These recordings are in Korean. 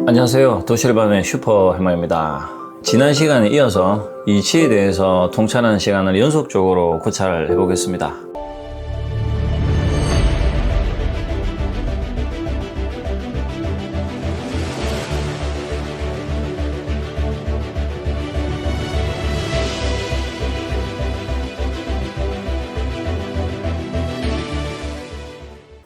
안녕하세요. 도시를 슈퍼해머입니다. 지난 시간에 이어서 이치에 대해서 통찰하는 시간을 연속적으로 고찰을 해보겠습니다.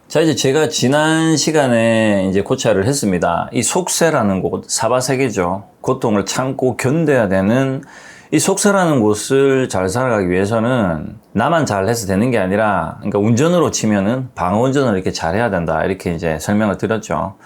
자, 이제 제가 지난 시간에 이제 고찰을 했습니다. 이 속세라는 곳, 사바세계죠. 고통을 참고 견뎌야 되는 이 속세라는 곳을 잘 살아가기 위해서는 나만 잘해서 되는 게 아니라, 그러니까 운전으로 치면은 방어 운전을 이렇게 잘해야 된다. 이렇게 이제 설명을 드렸죠.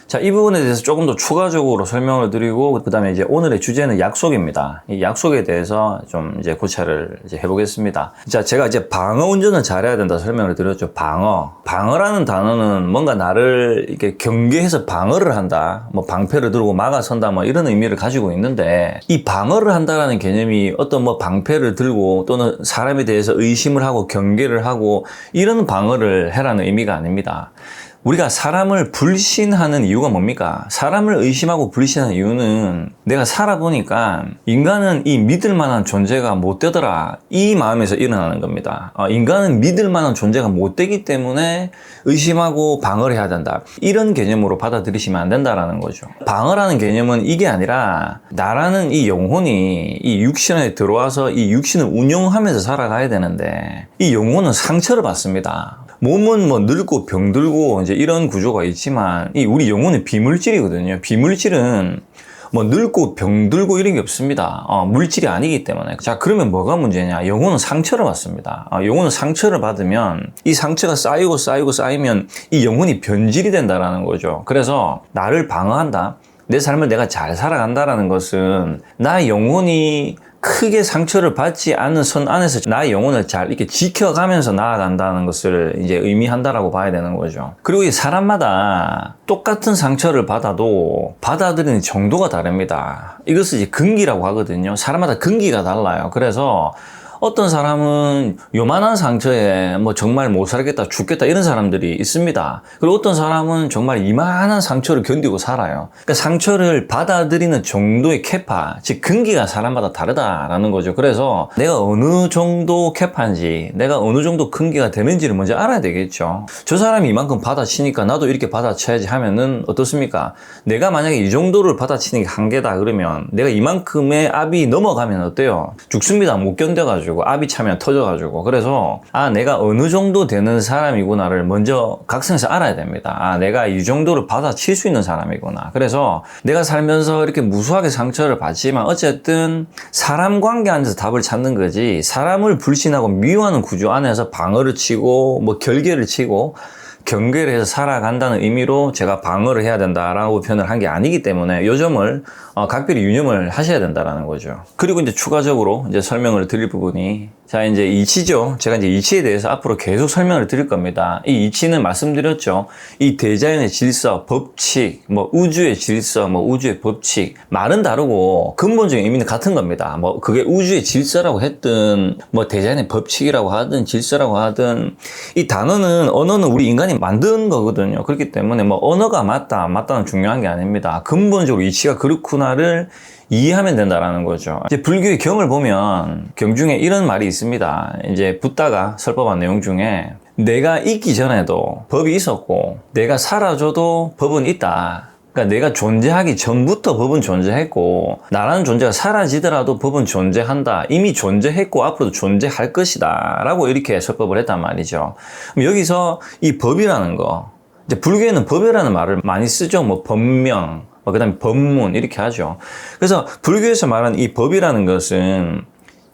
자, 이 부분에 대해서 조금 더 추가적으로 설명을 드리고, 그 다음에 이제 오늘의 주제는 약속입니다. 이 약속에 대해서 좀 이제 고찰을 이제 해보겠습니다. 자, 제가 이제 방어 운전을 잘해야 된다 설명을 드렸죠. 방어. 방어라는 단어는 뭔가 나를 이렇게 경계해서 방어를 한다. 뭐 방패를 들고 막아선다. 뭐 이런 의미를 가지고 있는데, 이 방어를 한다라는 개념이 어떤 뭐 방패를 들고 또는 사람에 대해서 의심을 하고 경계를 하고 이런 방어를 해라는 의미가 아닙니다. 우리가 사람을 불신하는 이유가 뭡니까? 사람을 의심하고 불신하는 이유는 내가 살아보니까 인간은 이 믿을 만한 존재가 못 되더라. 이 마음에서 일어나는 겁니다. 인간은 믿을 만한 존재가 못 되기 때문에 의심하고 방어를 해야 된다. 이런 개념으로 받아들이시면 안 된다라는 거죠. 방어라는 개념은 이게 아니라 나라는 이 영혼이 이 육신에 들어와서 이 육신을 운용하면서 살아가야 되는데 이 영혼은 상처를 받습니다. 몸은 뭐 늙고 병들고 이제 이런 구조가 있지만 이 우리 영혼은 비물질이거든요. 비물질은 뭐 늙고 병들고 이런 게 없습니다. 물질이 아니기 때문에. 자, 그러면 뭐가 문제냐? 영혼은 상처를 받습니다. 영혼은 상처를 받으면 이 상처가 쌓이면 이 영혼이 변질이 된다라는 거죠. 그래서 나를 방어한다. 내 삶을 내가 잘 살아간다라는 것은 나의 영혼이 크게 상처를 받지 않는 선 안에서 나의 영혼을 잘 이렇게 지켜가면서 나아간다는 것을 이제 의미한다라고 봐야 되는 거죠. 그리고 이 사람마다 똑같은 상처를 받아도 받아들이는 정도가 다릅니다. 이것을 이제 근기라고 하거든요. 사람마다 근기가 달라요. 그래서 어떤 사람은 요만한 상처에 뭐 정말 못 살겠다, 죽겠다 이런 사람들이 있습니다. 그리고 어떤 사람은 정말 이만한 상처를 견디고 살아요. 그러니까 상처를 받아들이는 정도의 캐파, 즉 근기가 사람마다 다르다라는 거죠. 그래서 내가 어느 정도 캐파인지, 내가 어느 정도 근기가 되는지를 먼저 알아야 되겠죠. 저 사람이 이만큼 받아치니까 나도 이렇게 받아쳐야지 하면은 어떻습니까? 내가 만약에 이 정도를 받아치는 게 한계다 그러면 내가 이만큼의 압이 넘어가면 어때요? 죽습니다. 못 견뎌가지고. 압이 차면 터져가지고. 그래서 내가 어느 정도 되는 사람이구나를 먼저 각성해서 알아야 됩니다. 내가 이 정도를 받아칠 수 있는 사람이구나. 그래서 내가 살면서 이렇게 무수하게 상처를 받지만 어쨌든 사람 관계 안에서 답을 찾는 거지, 사람을 불신하고 미워하는 구조 안에서 방어를 치고 뭐 결계를 치고 경계를 해서 살아간다는 의미로 제가 방어를 해야 된다라고 표현을 한 게 아니기 때문에 이 점을 각별히 유념을 하셔야 된다라는 거죠. 그리고 이제 추가적으로 이제 설명을 드릴 부분이, 자, 이제 이치죠. 제가 이제 이치에 대해서 앞으로 계속 설명을 드릴 겁니다. 이 이치는 말씀드렸죠. 이 대자연의 질서, 법칙, 뭐 우주의 질서, 뭐 우주의 법칙, 말은 다르고 근본적인 의미는 같은 겁니다. 뭐 그게 우주의 질서라고 했든 뭐 대자연의 법칙이라고 하든 질서라고 하든 이 단어는, 언어는 우리 인간이 만든 거거든요. 그렇기 때문에 뭐 언어가 맞다 안 맞다는 중요한 게 아닙니다. 근본적으로 이치가 그렇구나를 이해하면 된다라는 거죠. 이제 불교의 경을 보면 경 중에 이런 말이 있습니다. 이제 붓다가 설법한 내용 중에 내가 있기 전에도 법이 있었고 내가 사라져도 법은 있다. 그러니까 내가 존재하기 전부터 법은 존재했고 나라는 존재가 사라지더라도 법은 존재한다. 이미 존재했고 앞으로도 존재할 것이다. 라고 이렇게 설법을 했단 말이죠. 그럼 여기서 이 법이라는 거, 이제 불교에는 법이라는 말을 많이 쓰죠. 뭐 법명, 그 다음에 법문 이렇게 하죠. 그래서 불교에서 말하는 이 법이라는 것은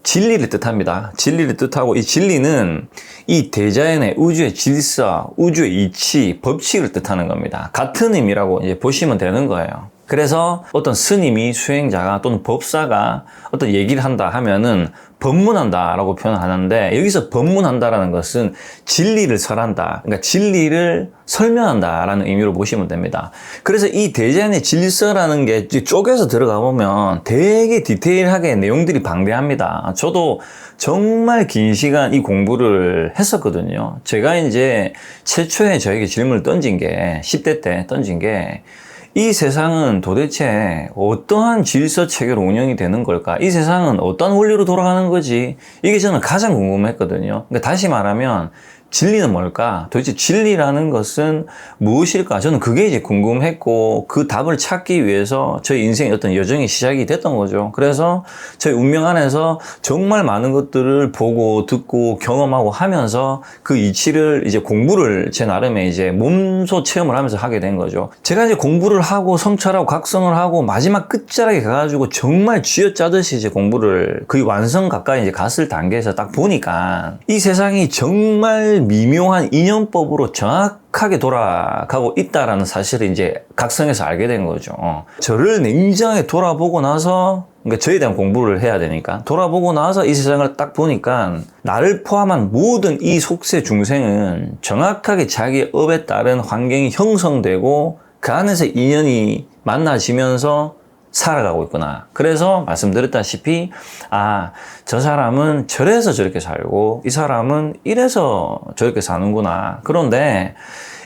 진리를 뜻합니다. 진리를 뜻하고 이 진리는 이 대자연의 우주의 질서, 우주의 이치, 법칙을 뜻하는 겁니다. 같은 의미라고 이제 보시면 되는 거예요. 그래서 어떤 스님이, 수행자가 또는 법사가 어떤 얘기를 한다 하면은 법문한다라고 표현하는데, 여기서 법문한다라는 것은 진리를 설한다. 그러니까 진리를 설명한다라는 의미로 보시면 됩니다. 그래서 이 대자연의 질서라는 게 쪼개서 들어가 보면 되게 디테일하게 내용들이 방대합니다. 저도 정말 긴 시간 이 공부를 했었거든요. 제가 이제 최초에 저에게 질문을 던진 게 10대 때 던진 게 이 세상은 도대체 어떠한 질서 체계로 운영이 되는 걸까? 이 세상은 어떤 원리로 돌아가는 거지? 이게 저는 가장 궁금했거든요. 그러니까 다시 말하면 진리는 뭘까? 도대체 진리라는 것은 무엇일까? 저는 그게 이제 궁금했고 그 답을 찾기 위해서 저희 인생의 어떤 여정이 시작이 됐던 거죠. 그래서 저희 운명 안에서 정말 많은 것들을 보고 듣고 경험하고 하면서 그 이치를 이제 공부를 제 나름의 이제 몸소 체험을 하면서 하게 된 거죠. 제가 이제 공부를 하고 성찰하고 각성을 하고 마지막 끝자락에 가가지고 정말 쥐어짜듯이 이제 공부를 거의 완성 가까이 이제 갔을 단계에서 딱 보니까 이 세상이 정말 미묘한 인연법으로 정확하게 돌아가고 있다라는 사실을 이제 각성해서 알게 된 거죠. 저를 냉정하게 돌아보고 나서, 그러니까 저에 대한 공부를 해야 되니까 돌아보고 나서 이 세상을 딱 보니까 나를 포함한 모든 이 속세 중생은 정확하게 자기 업에 따른 환경이 형성되고 그 안에서 인연이 만나지면서 살아가고 있구나. 그래서 말씀드렸다시피 저 사람은 저래서 저렇게 살고 이 사람은 이래서 저렇게 사는구나. 그런데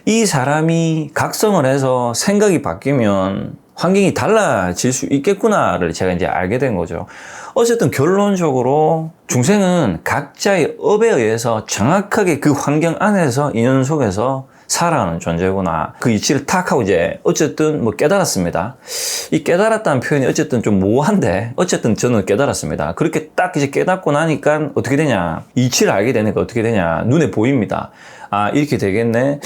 이 사람이 각성을 해서 생각이 바뀌면 환경이 달라질 수 있겠구나를 제가 이제 알게 된 거죠. 어쨌든 결론적으로 중생은 각자의 업에 의해서 정확하게 그 환경 안에서 인연 속에서 살아가는 존재구나. 그 이치를 탁 하고 이제 어쨌든 뭐 깨달았습니다. 이 깨달았다는 표현이 어쨌든 좀 모호한데 어쨌든 저는 깨달았습니다. 그렇게 딱 이제 깨닫고 나니까 어떻게 되냐. 이치를 알게 되니까 어떻게 되냐. 눈에 보입니다. 이렇게 되겠네.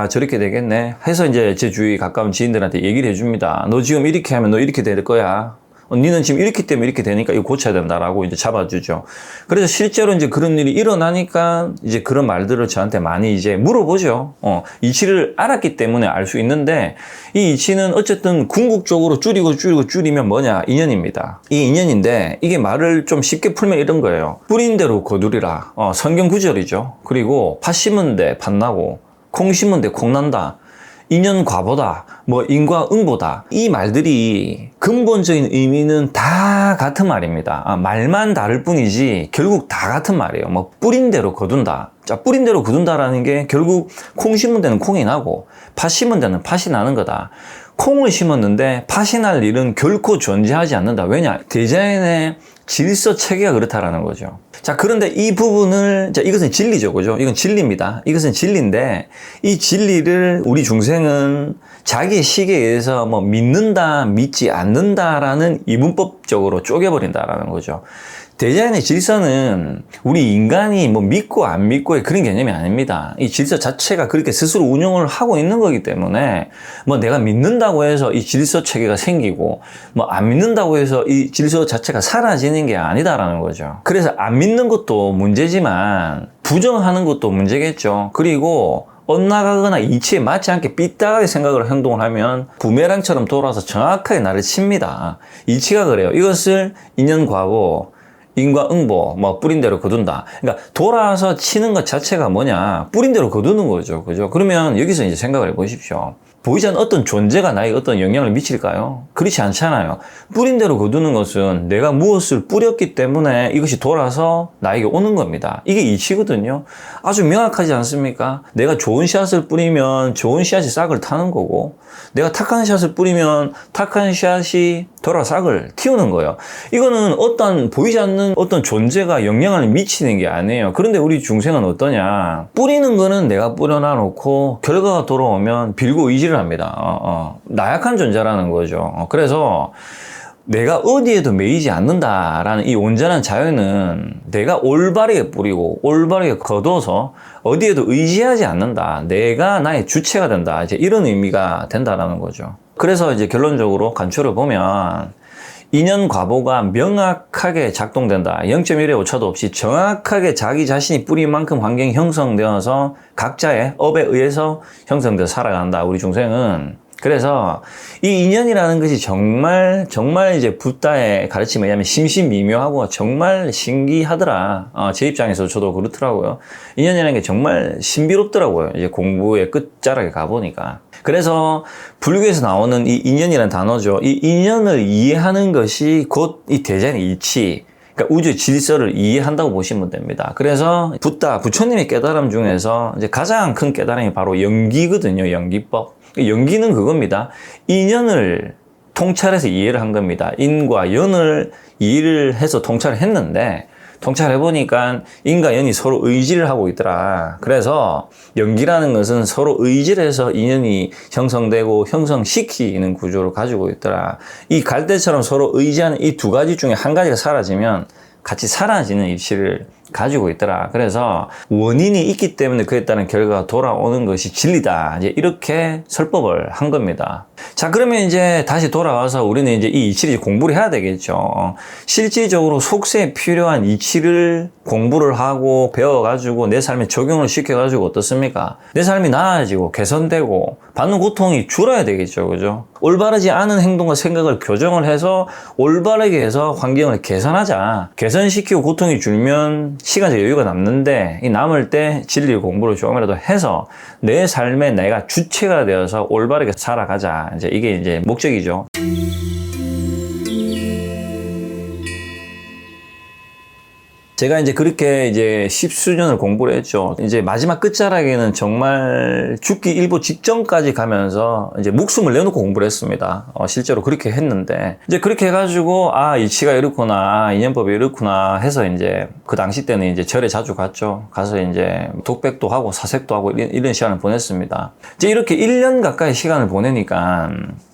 저렇게 되겠네. 해서 이제 제 주위 가까운 지인들한테 얘기를 해줍니다. 너 지금 이렇게 하면 너 이렇게 될 거야. 니는 지금 이렇기 때문에 이렇게 되니까 이거 고쳐야 된다라고 이제 잡아주죠. 그래서 실제로 이제 그런 일이 일어나니까 이제 그런 말들을 저한테 많이 이제 물어보죠. 이치를 알았기 때문에 알 수 있는데 이 이치는 어쨌든 궁극적으로 줄이면 뭐냐? 인연입니다. 이 인연인데 이게 말을 좀 쉽게 풀면 이런 거예요. 뿌린 대로 거두리라. 성경 구절이죠. 그리고 팥 심은 데 팥 나고 콩 심은 데 콩 난다. 인연 과보다, 인과 응보다. 이 말들이 근본적인 의미는 다 같은 말입니다. 말만 다를 뿐이지 결국 다 같은 말이에요. 뿌린 대로 거둔다. 자, 뿌린 대로 거둔다라는 게 결국 콩 심은 데는 콩이 나고 팥 심은 데는 팥이 나는 거다. 콩을 심었는데 팥이 날 일은 결코 존재하지 않는다. 왜냐? 디자인의 질서 체계가 그렇다라는 거죠. 자, 그런데 이 부분을, 이것은 진리죠, 그죠? 이건 진리입니다. 이것은 진리인데, 이 진리를 우리 중생은 자기의 시기에 의해서 믿는다, 믿지 않는다라는 이분법적으로 쪼개버린다라는 거죠. 디자인의 질서는 우리 인간이 믿고 안 믿고의 그런 개념이 아닙니다. 이 질서 자체가 그렇게 스스로 운영을 하고 있는 거기 때문에 내가 믿는다고 해서 이 질서 체계가 생기고 안 믿는다고 해서 이 질서 자체가 사라지는 게 아니다라는 거죠. 그래서 안 믿는 것도 문제지만 부정하는 것도 문제겠죠. 그리고 엇나가거나 이치에 맞지 않게 삐딱하게 생각을 행동을 하면 부메랑처럼 돌아서 정확하게 나를 칩니다. 이치가 그래요. 이것을 인연과보 인과 응보, 뿌린 대로 거둔다. 그러니까 돌아서 치는 것 자체가 뭐냐? 뿌린 대로 거두는 거죠. 그죠? 그러면 여기서 이제 생각을 해보십시오. 보이지 않는 어떤 존재가 나에게 어떤 영향을 미칠까요? 그렇지 않잖아요. 뿌린 대로 거두는 것은 내가 무엇을 뿌렸기 때문에 이것이 돌아서 나에게 오는 겁니다. 이게 이치거든요. 아주 명확하지 않습니까? 내가 좋은 씨앗을 뿌리면 좋은 씨앗이 싹을 타는 거고, 내가 탁한 씨앗을 뿌리면 탁한 씨앗이 돌아 싹을 틔우는 거예요. 이거는 어떤 보이지 않는 어떤 존재가 영향을 미치는 게 아니에요. 그런데 우리 중생은 어떠냐? 뿌리는 거는 내가 뿌려놔 놓고 결과가 돌아오면 빌고 의지를 합니다. 나약한 존재라는 거죠. 그래서 내가 어디에도 매이지 않는다라는 이 온전한 자유는 내가 올바르게 뿌리고 올바르게 거둬서 어디에도 의지하지 않는다. 내가 나의 주체가 된다. 이제 이런 의미가 된다라는 거죠. 그래서 이제 결론적으로 간추려 보면 인연 과보가 명확하게 작동된다. 0.1의 오차도 없이 정확하게 자기 자신이 뿌린 만큼 환경이 형성되어서 각자의 업에 의해서 형성되어 살아간다. 우리 중생은. 그래서 이 인연이라는 것이 정말 이제 붓다의 가르침에 의하면 심신미묘하고 정말 신기하더라. 제 입장에서 저도 그렇더라고요. 인연이라는 게 정말 신비롭더라고요. 이제 공부의 끝자락에 가보니까. 그래서 불교에서 나오는 이 인연이라는 단어죠. 이 인연을 이해하는 것이 곧 이 대자연의 이치. 그러니까 우주의 질서를 이해한다고 보시면 됩니다. 그래서 부처님의 깨달음 중에서 이제 가장 큰 깨달음이 바로 연기거든요. 연기법. 연기는 그겁니다. 인연을 통찰해서 이해를 한 겁니다. 인과 연을 이해를 해서 통찰을 했는데, 통찰해보니까 인과 연이 서로 의지를 하고 있더라. 그래서 연기라는 것은 서로 의지를 해서 인연이 형성되고 형성시키는 구조를 가지고 있더라. 이 갈대처럼 서로 의지하는 이 두 가지 중에 한 가지가 사라지면 같이 사라지는 이치를 가지고 있더라. 그래서 원인이 있기 때문에 그에 따른 결과가 돌아오는 것이 진리다. 이제 이렇게 설법을 한 겁니다. 자, 그러면 이제 다시 돌아와서 우리는 이제 이 이치를 공부를 해야 되겠죠. 실질적으로 속세에 필요한 이치를 공부를 하고 배워가지고 내 삶에 적용을 시켜가지고 어떻습니까? 내 삶이 나아지고 개선되고 받는 고통이 줄어야 되겠죠. 그죠? 올바르지 않은 행동과 생각을 교정을 해서 올바르게 해서 환경을 개선하자. 개선시키고 고통이 줄면 시간적 여유가 남는데 이 남을 때 진리 공부를 조금이라도 해서 내 삶에 내가 주체가 되어서 올바르게 살아가자. 이제 이게 이제 목적이죠. 제가 이제 그렇게 이제 10수년을 공부를 했죠. 이제 마지막 끝자락에는 정말 죽기 일보 직전까지 가면서 이제 목숨을 내놓고 공부를 했습니다. 실제로 그렇게 했는데, 이제 그렇게 해가지고, 이치가 이렇구나, 인연법이 이렇구나 해서 이제 그 당시 때는 이제 절에 자주 갔죠. 가서 이제 독백도 하고 사색도 하고 이런 시간을 보냈습니다. 이제 이렇게 1년 가까이 시간을 보내니까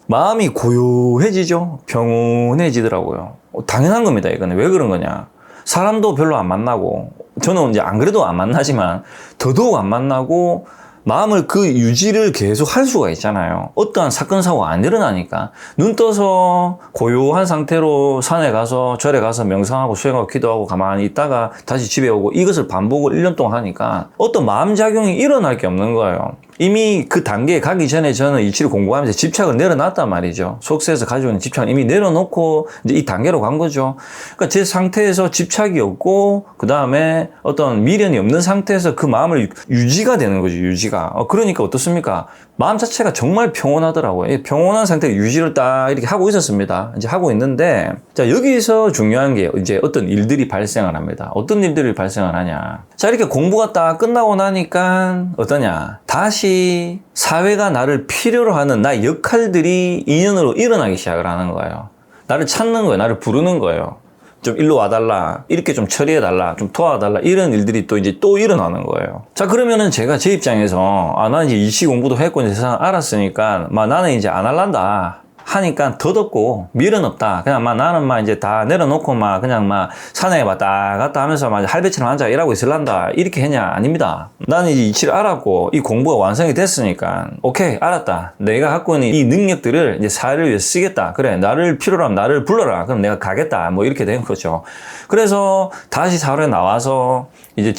마음이 고요해지죠. 평온해지더라고요. 당연한 겁니다. 이거는 왜 그런 거냐. 사람도 별로 안 만나고, 저는 이제 안 그래도 안 만나지만 더더욱 안 만나고 마음을 그 유지를 계속 할 수가 있잖아요. 어떠한 사건 사고가 안 일어나니까. 눈 떠서 고요한 상태로 산에 가서 절에 가서 명상하고 수행하고 기도하고 가만히 있다가 다시 집에 오고 이것을 반복을 1년 동안 하니까 어떤 마음작용이 일어날 게 없는 거예요. 이미 그 단계에 가기 전에 저는 이치를 공부하면서 집착을 내려놨단 말이죠. 속세에서 가지고 있는 집착을 이미 내려놓고 이제 이 단계로 간 거죠. 그러니까 제 상태에서 집착이 없고 그 다음에 어떤 미련이 없는 상태에서 그 마음을 유지가 되는 거죠. 유지가. 그러니까 어떻습니까? 마음 자체가 정말 평온하더라고요. 평온한 상태로 유지를 딱 이렇게 하고 있었습니다. 이제 하고 있는데, 자, 여기서 중요한 게 이제 어떤 일들이 발생을 합니다. 어떤 일들이 발생을 하냐. 자, 이렇게 공부가 딱 끝나고 나니까 어떠냐. 다시 사회가 나를 필요로 하는 나의 역할들이 인연으로 일어나기 시작을 하는 거예요. 나를 찾는 거예요. 나를 부르는 거예요. 좀 일로 와달라, 이렇게 좀 처리해달라, 좀 도와달라, 이런 일들이 또 이제 또 일어나는 거예요. 자, 그러면은 제가 제 입장에서 나는 이제 이치 공부도 했고 이제 세상 알았으니까 나는 이제 안 할란다 하니까 덧없고 미련 없다. 그냥 나는 이제 다 내려놓고 그냥 산에 왔다 갔다 하면서 할배처럼 앉아 일하고 있을란다. 이렇게 했냐? 아닙니다. 나는 이제 이치를 알았고 이 공부가 완성이 됐으니까 오케이, 알았다. 내가 갖고 있는 이 능력들을 이제 사회를 위해 쓰겠다. 그래, 나를 필요로 하면 나를 불러라. 그럼 내가 가겠다. 이렇게 된 거죠. 그래서 다시 사회에 나와서 이제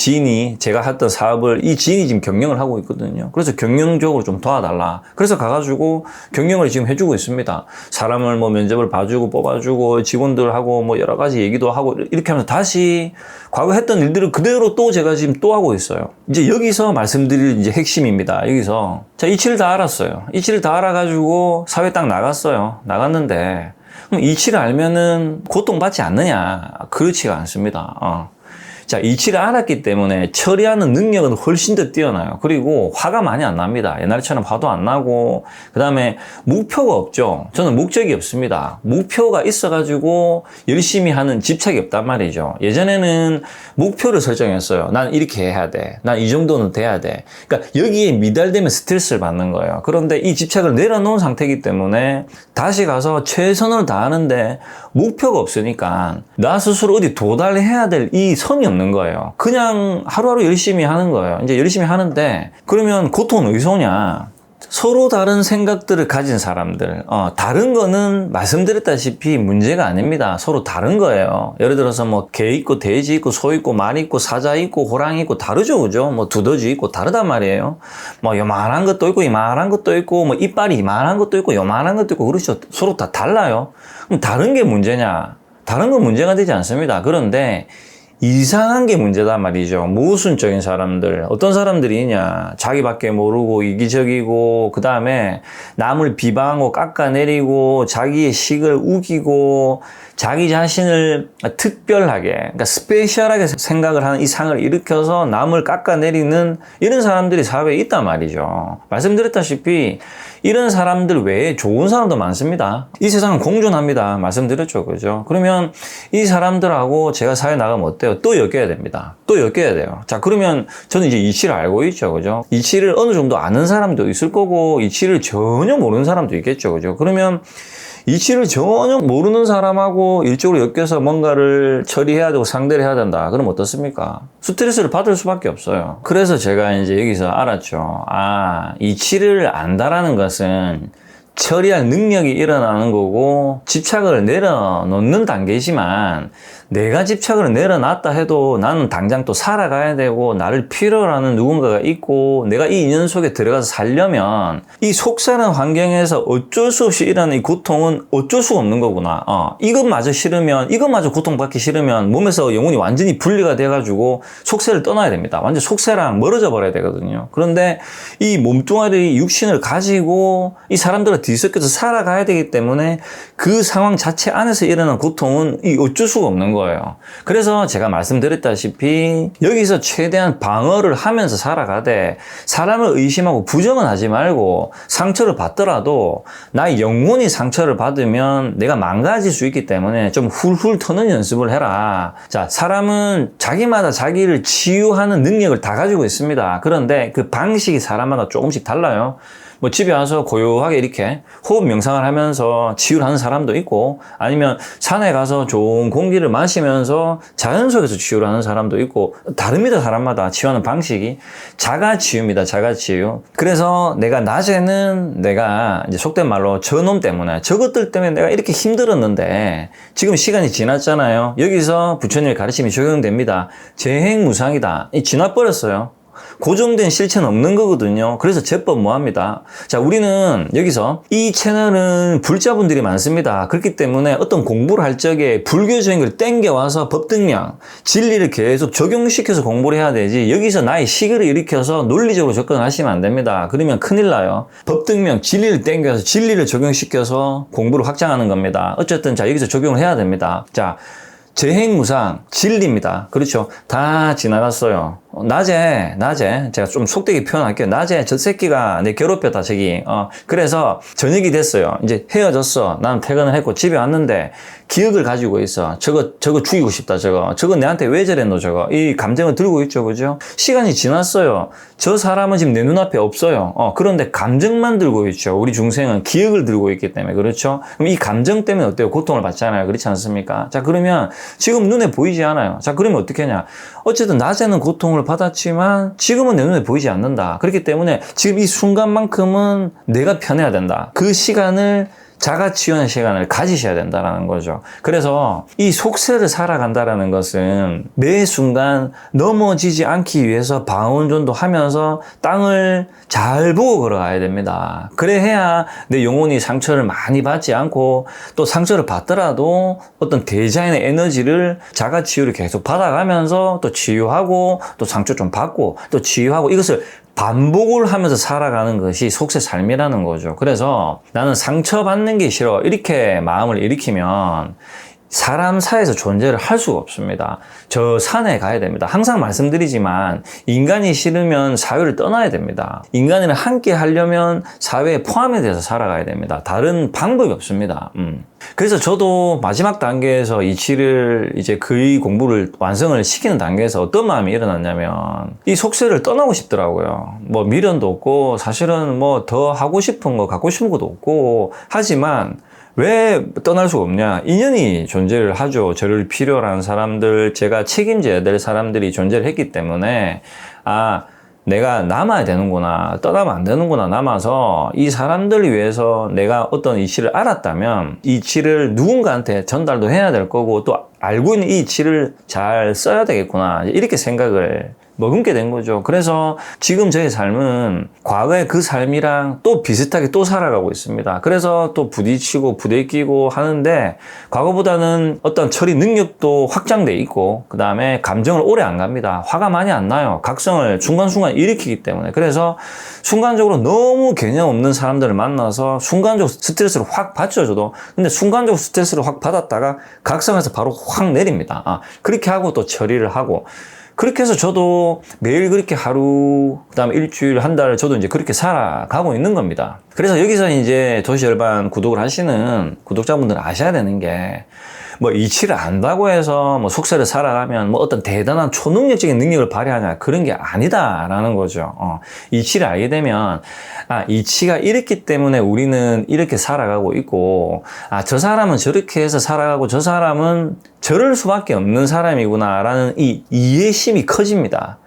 제가 했던 사업을 이 지인이 지금 경영을 하고 있거든요. 그래서 경영적으로 좀 도와달라. 그래서 가가지고 경영을 지금 해주고 있습니다. 사람을 면접을 봐주고 뽑아주고 직원들하고 여러 가지 얘기도 하고 이렇게 하면서 다시 과거 했던 일들을 그대로 또 제가 지금 또 하고 있어요. 이제 여기서 말씀드릴 이제 핵심입니다. 여기서. 자, 이치를 다 알았어요. 이치를 다 알아가지고 사회 딱 나갔어요. 나갔는데, 그럼 이치를 알면은 고통받지 않느냐? 그렇지가 않습니다. 자, 이치를 알았기 때문에 처리하는 능력은 훨씬 더 뛰어나요. 그리고 화가 많이 안 납니다. 옛날처럼 화도 안 나고, 그 다음에 목표가 없죠. 저는 목적이 없습니다. 목표가 있어가지고 열심히 하는 집착이 없단 말이죠. 예전에는 목표를 설정했어요. 난 이렇게 해야 돼. 난 이 정도는 돼야 돼. 그러니까 여기에 미달되면 스트레스를 받는 거예요. 그런데 이 집착을 내려놓은 상태이기 때문에 다시 가서 최선을 다하는데 목표가 없으니까 나 스스로 어디 도달해야 될 이 선이 없는 거예요. 그냥 하루하루 열심히 하는 거예요. 이제 열심히 하는데 그러면 고통은 어디서 오냐? 서로 다른 생각들을 가진 사람들, 다른 거는 말씀드렸다시피 문제가 아닙니다. 서로 다른 거예요. 예를 들어서 개 있고 돼지 있고 소 있고 말 있고 사자 있고 호랑이 있고 다르죠, 그죠? 두더지 있고 다르단 말이에요. 요만한 것도 있고 이만한 것도 있고 이빨이 이만한 것도 있고 요만한 것도 있고 그렇죠. 서로 다 달라요. 그럼 다른 게 문제냐? 다른 건 문제가 되지 않습니다. 그런데 이상한 게 문제다 말이죠. 모순적인 사람들. 어떤 사람들이냐. 자기밖에 모르고 이기적이고 그 다음에 남을 비방하고 깎아내리고 자기의 식을 우기고 자기 자신을 특별하게, 그러니까 스페셜하게 생각을 하는 이 상을 일으켜서 남을 깎아내리는 이런 사람들이 사회에 있단 말이죠. 말씀드렸다시피 이런 사람들 외에 좋은 사람도 많습니다. 이 세상은 공존합니다. 말씀드렸죠. 그죠? 그러면 이 사람들하고 제가 사회 나가면 어때요? 또 엮여야 됩니다. 또 엮여야 돼요. 자, 그러면 저는 이제 이치를 알고 있죠. 그죠? 이치를 어느 정도 아는 사람도 있을 거고, 이치를 전혀 모르는 사람도 있겠죠. 그죠? 그러면 이치를 전혀 모르는 사람하고 일적으로 엮여서 뭔가를 처리해야 되고 상대를 해야 된다. 그럼 어떻습니까? 스트레스를 받을 수밖에 없어요. 그래서 제가 이제 여기서 알았죠. 아, 이치를 안다라는 것은 처리할 능력이 일어나는 거고 집착을 내려놓는 단계지만 내가 집착을 내려놨다 해도 나는 당장 또 살아가야 되고 나를 필요로 하는 누군가가 있고 내가 이 인연 속에 들어가서 살려면 이 속사는 환경에서 어쩔 수 없이 일어나는 이 고통은 어쩔 수가 없는 거구나. 이것마저 싫으면 이것마저 고통받기 싫으면 몸에서 영혼이 완전히 분리가 돼가지고 속세를 떠나야 됩니다. 완전 속세랑 멀어져 버려야 되거든요. 그런데 이 몸뚱아리 육신을 가지고 이 사람들과 뒤섞여서 살아가야 되기 때문에 그 상황 자체 안에서 일어나는 고통은 이 어쩔 수가 없는 거예요. 그래서 제가 말씀드렸다시피 여기서 최대한 방어를 하면서 살아가되 사람을 의심하고 부정은 하지 말고 상처를 받더라도 나의 영혼이 상처를 받으면 내가 망가질 수 있기 때문에 좀 훌훌 터는 연습을 해라. 자, 사람은 자기마다 자기를 치유하는 능력을 다 가지고 있습니다. 그런데 그 방식이 사람마다 조금씩 달라요. 뭐 집에 와서 고요하게 이렇게 호흡 명상을 하면서 치유를 하는 사람도 있고 아니면 산에 가서 좋은 공기를 마시면서 자연 속에서 치유를 하는 사람도 있고 다릅니다. 사람마다 치유하는 방식이. 자가치유입니다. 자가치유. 그래서 내가 낮에는 내가 이제 속된 말로 저놈 때문에 저것들 때문에 내가 이렇게 힘들었는데 지금 시간이 지났잖아요. 여기서 부처님의 가르침이 적용됩니다. 재행무상이다. 지나버렸어요. 고정된 실체는 없는 거거든요. 그래서 제법 뭐합니다. 자, 우리는 여기서 이 채널은 불자분들이 많습니다. 그렇기 때문에 어떤 공부를 할 적에 불교적인 걸 땡겨와서 법등량, 진리를 계속 적용시켜서 공부를 해야 되지 여기서 나의 시기를 일으켜서 논리적으로 접근하시면 안 됩니다. 그러면 큰일 나요. 법등명, 진리를 땡겨서 진리를 적용시켜서 공부를 확장하는 겁니다. 어쨌든 자, 여기서 적용을 해야 됩니다. 자, 재행무상, 진리입니다. 그렇죠. 다 지나갔어요. 낮에 제가 좀 속되게 표현할게요. 낮에 저 새끼가 내 괴롭혔다, 저기. 그래서 저녁이 됐어요. 이제 헤어졌어. 나는 퇴근을 했고 집에 왔는데 기억을 가지고 있어. 저거 죽이고 싶다, 저거 내한테 왜 저랬노, 저거. 이 감정을 들고 있죠, 그죠? 시간이 지났어요. 저 사람은 지금 내 눈앞에 없어요. 그런데 감정만 들고 있죠. 우리 중생은 기억을 들고 있기 때문에, 그렇죠? 그럼 이 감정 때문에 어때요? 고통을 받잖아요. 그렇지 않습니까? 자, 그러면 지금 눈에 보이지 않아요. 자, 그러면 어떻게 하냐? 어쨌든 낮에는 고통을 받았지만 지금은 내 눈에 보이지 않는다. 그렇기 때문에 지금 이 순간만큼은 내가 편해야 된다. 그 시간을 자가치유하는 시간을 가지셔야 된다는 거죠. 그래서 이 속세를 살아간다는 것은 매 순간 넘어지지 않기 위해서 방어운전도 하면서 땅을 잘 보고 걸어가야 됩니다. 그래야 내 영혼이 상처를 많이 받지 않고 또 상처를 받더라도 어떤 대자연의 에너지를 자가치유를 계속 받아가면서 또 치유하고 또 상처 좀 받고 또 치유하고 이것을 반복을 하면서 살아가는 것이 속세 삶이라는 거죠. 그래서 나는 상처받는 게 싫어. 이렇게 마음을 일으키면 사람 사이에서 존재를 할 수가 없습니다. 저 산에 가야 됩니다. 항상 말씀드리지만 인간이 싫으면 사회를 떠나야 됩니다. 인간이랑 함께 하려면 사회에 포함이 돼서 살아가야 됩니다. 다른 방법이 없습니다. 그래서 저도 마지막 단계에서 이치를 이제 거의 공부를 완성을 시키는 단계에서 어떤 마음이 일어났냐면 이 속세를 떠나고 싶더라고요. 뭐 미련도 없고 사실은 뭐 더 하고 싶은 거 갖고 싶은 것도 없고 하지만 왜 떠날 수가 없냐? 인연이 존재를 하죠. 저를 필요로 하는 사람들, 제가 책임져야 될 사람들이 존재를 했기 때문에 내가 남아야 되는구나, 떠나면 안 되는구나, 남아서 이 사람들을 위해서 내가 어떤 이치를 알았다면 이 이치를 누군가한테 전달도 해야 될 거고 또 알고 있는 이 이치를 잘 써야 되겠구나, 이렇게 생각을 머금게 된 거죠. 그래서 지금 저의 삶은 과거의 그 삶이랑 또 비슷하게 또 살아가고 있습니다. 그래서 또 부딪히고 부대끼고 하는데 과거보다는 어떤 처리 능력도 확장돼 있고 그 다음에 감정을 오래 안 갑니다. 화가 많이 안 나요. 각성을 순간순간 일으키기 때문에. 그래서 순간적으로 너무 개념 없는 사람들을 만나서 순간적으로 스트레스를 확 받죠, 저도. 근데 순간적으로 스트레스를 확 받았다가 각성해서 바로 확 내립니다. 그렇게 하고 또 처리를 하고. 그렇게 해서 저도 매일 그렇게 하루, 그 다음에 일주일, 한 달, 저도 이제 그렇게 살아가고 있는 겁니다. 그래서 여기서 이제 도시열반 구독을 하시는 구독자분들은 아셔야 되는 게, 뭐 이치를 안다고 해서 뭐 속세를 살아가면 뭐 어떤 대단한 초능력적인 능력을 발휘하냐, 그런 게 아니다라는 거죠. 이치를 알게 되면, 이치가 이렇기 때문에 우리는 이렇게 살아가고 있고, 저 사람은 저렇게 해서 살아가고 저 사람은 저럴 수밖에 없는 사람이구나라는 이 이해심이 커집니다.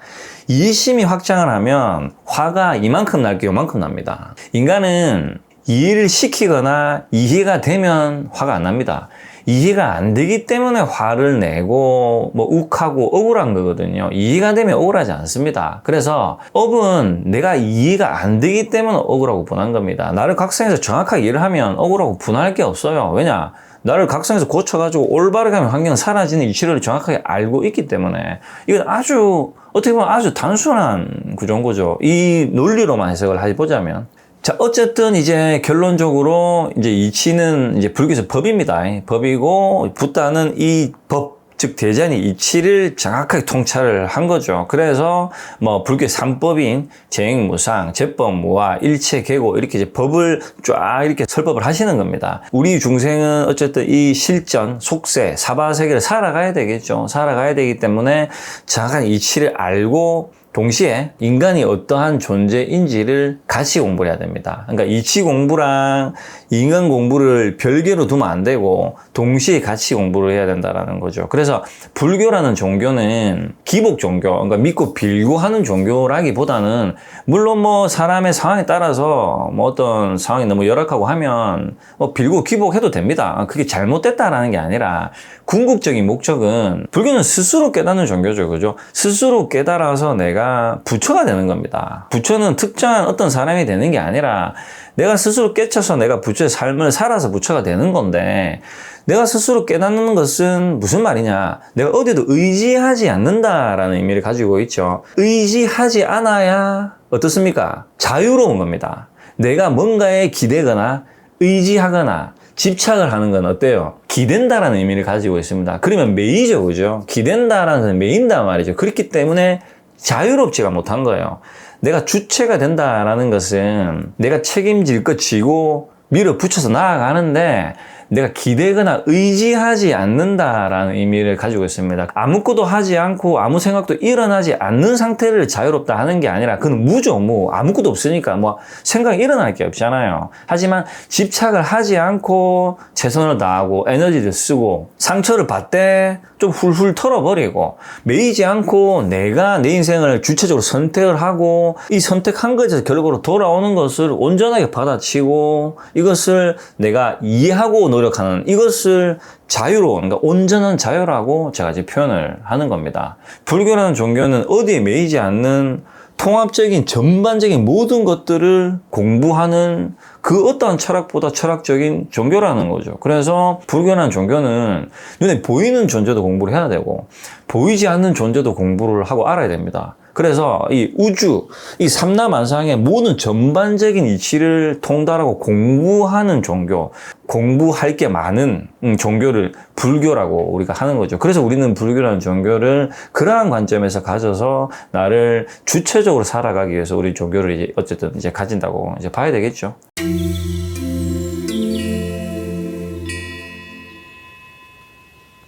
이해심이 확장을 하면 화가 이만큼 날 게 요만큼 납니다. 인간은 이해를 시키거나 이해가 되면 화가 안 납니다. 이해가 안 되기 때문에 화를 내고 뭐 욱하고 억울한 거거든요. 이해가 되면 억울하지 않습니다. 그래서 업은 내가 이해가 안 되기 때문에 억울하고 분한 겁니다. 나를 각성해서 정확하게 이해를 하면 억울하고 분할 게 없어요. 왜냐? 나를 각성해서 고쳐가지고 올바르게 하면 환경은 사라지는 이치를 정확하게 알고 있기 때문에 이건 아주 어떻게 보면 아주 단순한 구조인 거죠. 이 논리로만 해석을 해보자면. 자, 어쨌든 이제 결론적으로 이제 이치는 이제 불교에서 법입니다. 법이고 붓다는 이 법, 즉 대자연의 이치를 정확하게 통찰을 한 거죠. 그래서 뭐 불교의 3법인 재행무상, 제법무화, 일체계고 이렇게 이제 법을 쫙 이렇게 설법을 하시는 겁니다. 우리 중생은 어쨌든 이 실전, 속세, 사바세계를 살아가야 되겠죠. 살아가야 되기 때문에 정확한 이치를 알고 동시에 인간이 어떠한 존재인지를 같이 공부를 해야 됩니다. 그러니까 이치 공부랑 인간 공부를 별개로 두면 안 되고 동시에 같이 공부를 해야 된다는 거죠. 그래서 불교라는 종교는 기복 종교, 그러니까 믿고 빌고 하는 종교라기보다는 물론 뭐 사람의 상황에 따라서 뭐 어떤 상황이 너무 열악하고 하면 뭐 빌고 기복해도 됩니다. 그게 잘못됐다라는 게 아니라 궁극적인 목적은 불교는 스스로 깨닫는 종교죠. 그죠? 스스로 깨달아서 내가 부처가 되는 겁니다. 부처는 특정한 어떤 사람이 되는 게 아니라 내가 스스로 깨쳐서 내가 부처의 삶을 살아서 부처가 되는 건데 내가 스스로 깨닫는 것은 무슨 말이냐? 내가 어디도 의지하지 않는다라는 의미를 가지고 있죠. 의지하지 않아야 어떻습니까? 자유로운 겁니다. 내가 뭔가에 기대거나 의지하거나 집착을 하는 건 어때요? 기댄다라는 의미를 가지고 있습니다. 그러면 매이죠, 그죠? 기댄다라는 것은 매인다 말이죠. 그렇기 때문에 자유롭지가 못한 거예요. 내가 주체가 된다라는 것은 내가 책임질 것 지고 밀어붙여서 나아가는데 내가 기대거나 의지하지 않는다라는 의미를 가지고 있습니다. 아무것도 하지 않고 아무 생각도 일어나지 않는 상태를 자유롭다 하는 게 아니라 그건 무죠. 뭐 아무것도 없으니까 뭐 생각이 일어날 게 없잖아요. 하지만 집착을 하지 않고 최선을 다하고 에너지를 쓰고 상처를 받되 좀 훌훌 털어버리고 매이지 않고 내가 내 인생을 주체적으로 선택을 하고 이 선택한 것에서 결과로 돌아오는 것을 온전하게 받아치고 이것을 내가 이해하고 노력하는 이것을 자유로운, 그러니까 온전한 자유라고 제가 이제 표현을 하는 겁니다. 불교라는 종교는 어디에 매이지 않는 통합적인 전반적인 모든 것들을 공부하는 그 어떠한 철학보다 철학적인 종교라는 거죠. 그래서 불교라는 종교는 눈에 보이는 존재도 공부를 해야 되고 보이지 않는 존재도 공부를 하고 알아야 됩니다. 그래서 이 우주, 이 삼라만상의 모든 전반적인 이치를 통달하고 공부하는 종교, 공부할 게 많은 종교를 불교라고 우리가 하는 거죠. 그래서 우리는 불교라는 종교를 그러한 관점에서 가져서 나를 주체적으로 살아가기 위해서 우리 종교를 이제 어쨌든 이제 가진다고 이제 봐야 되겠죠.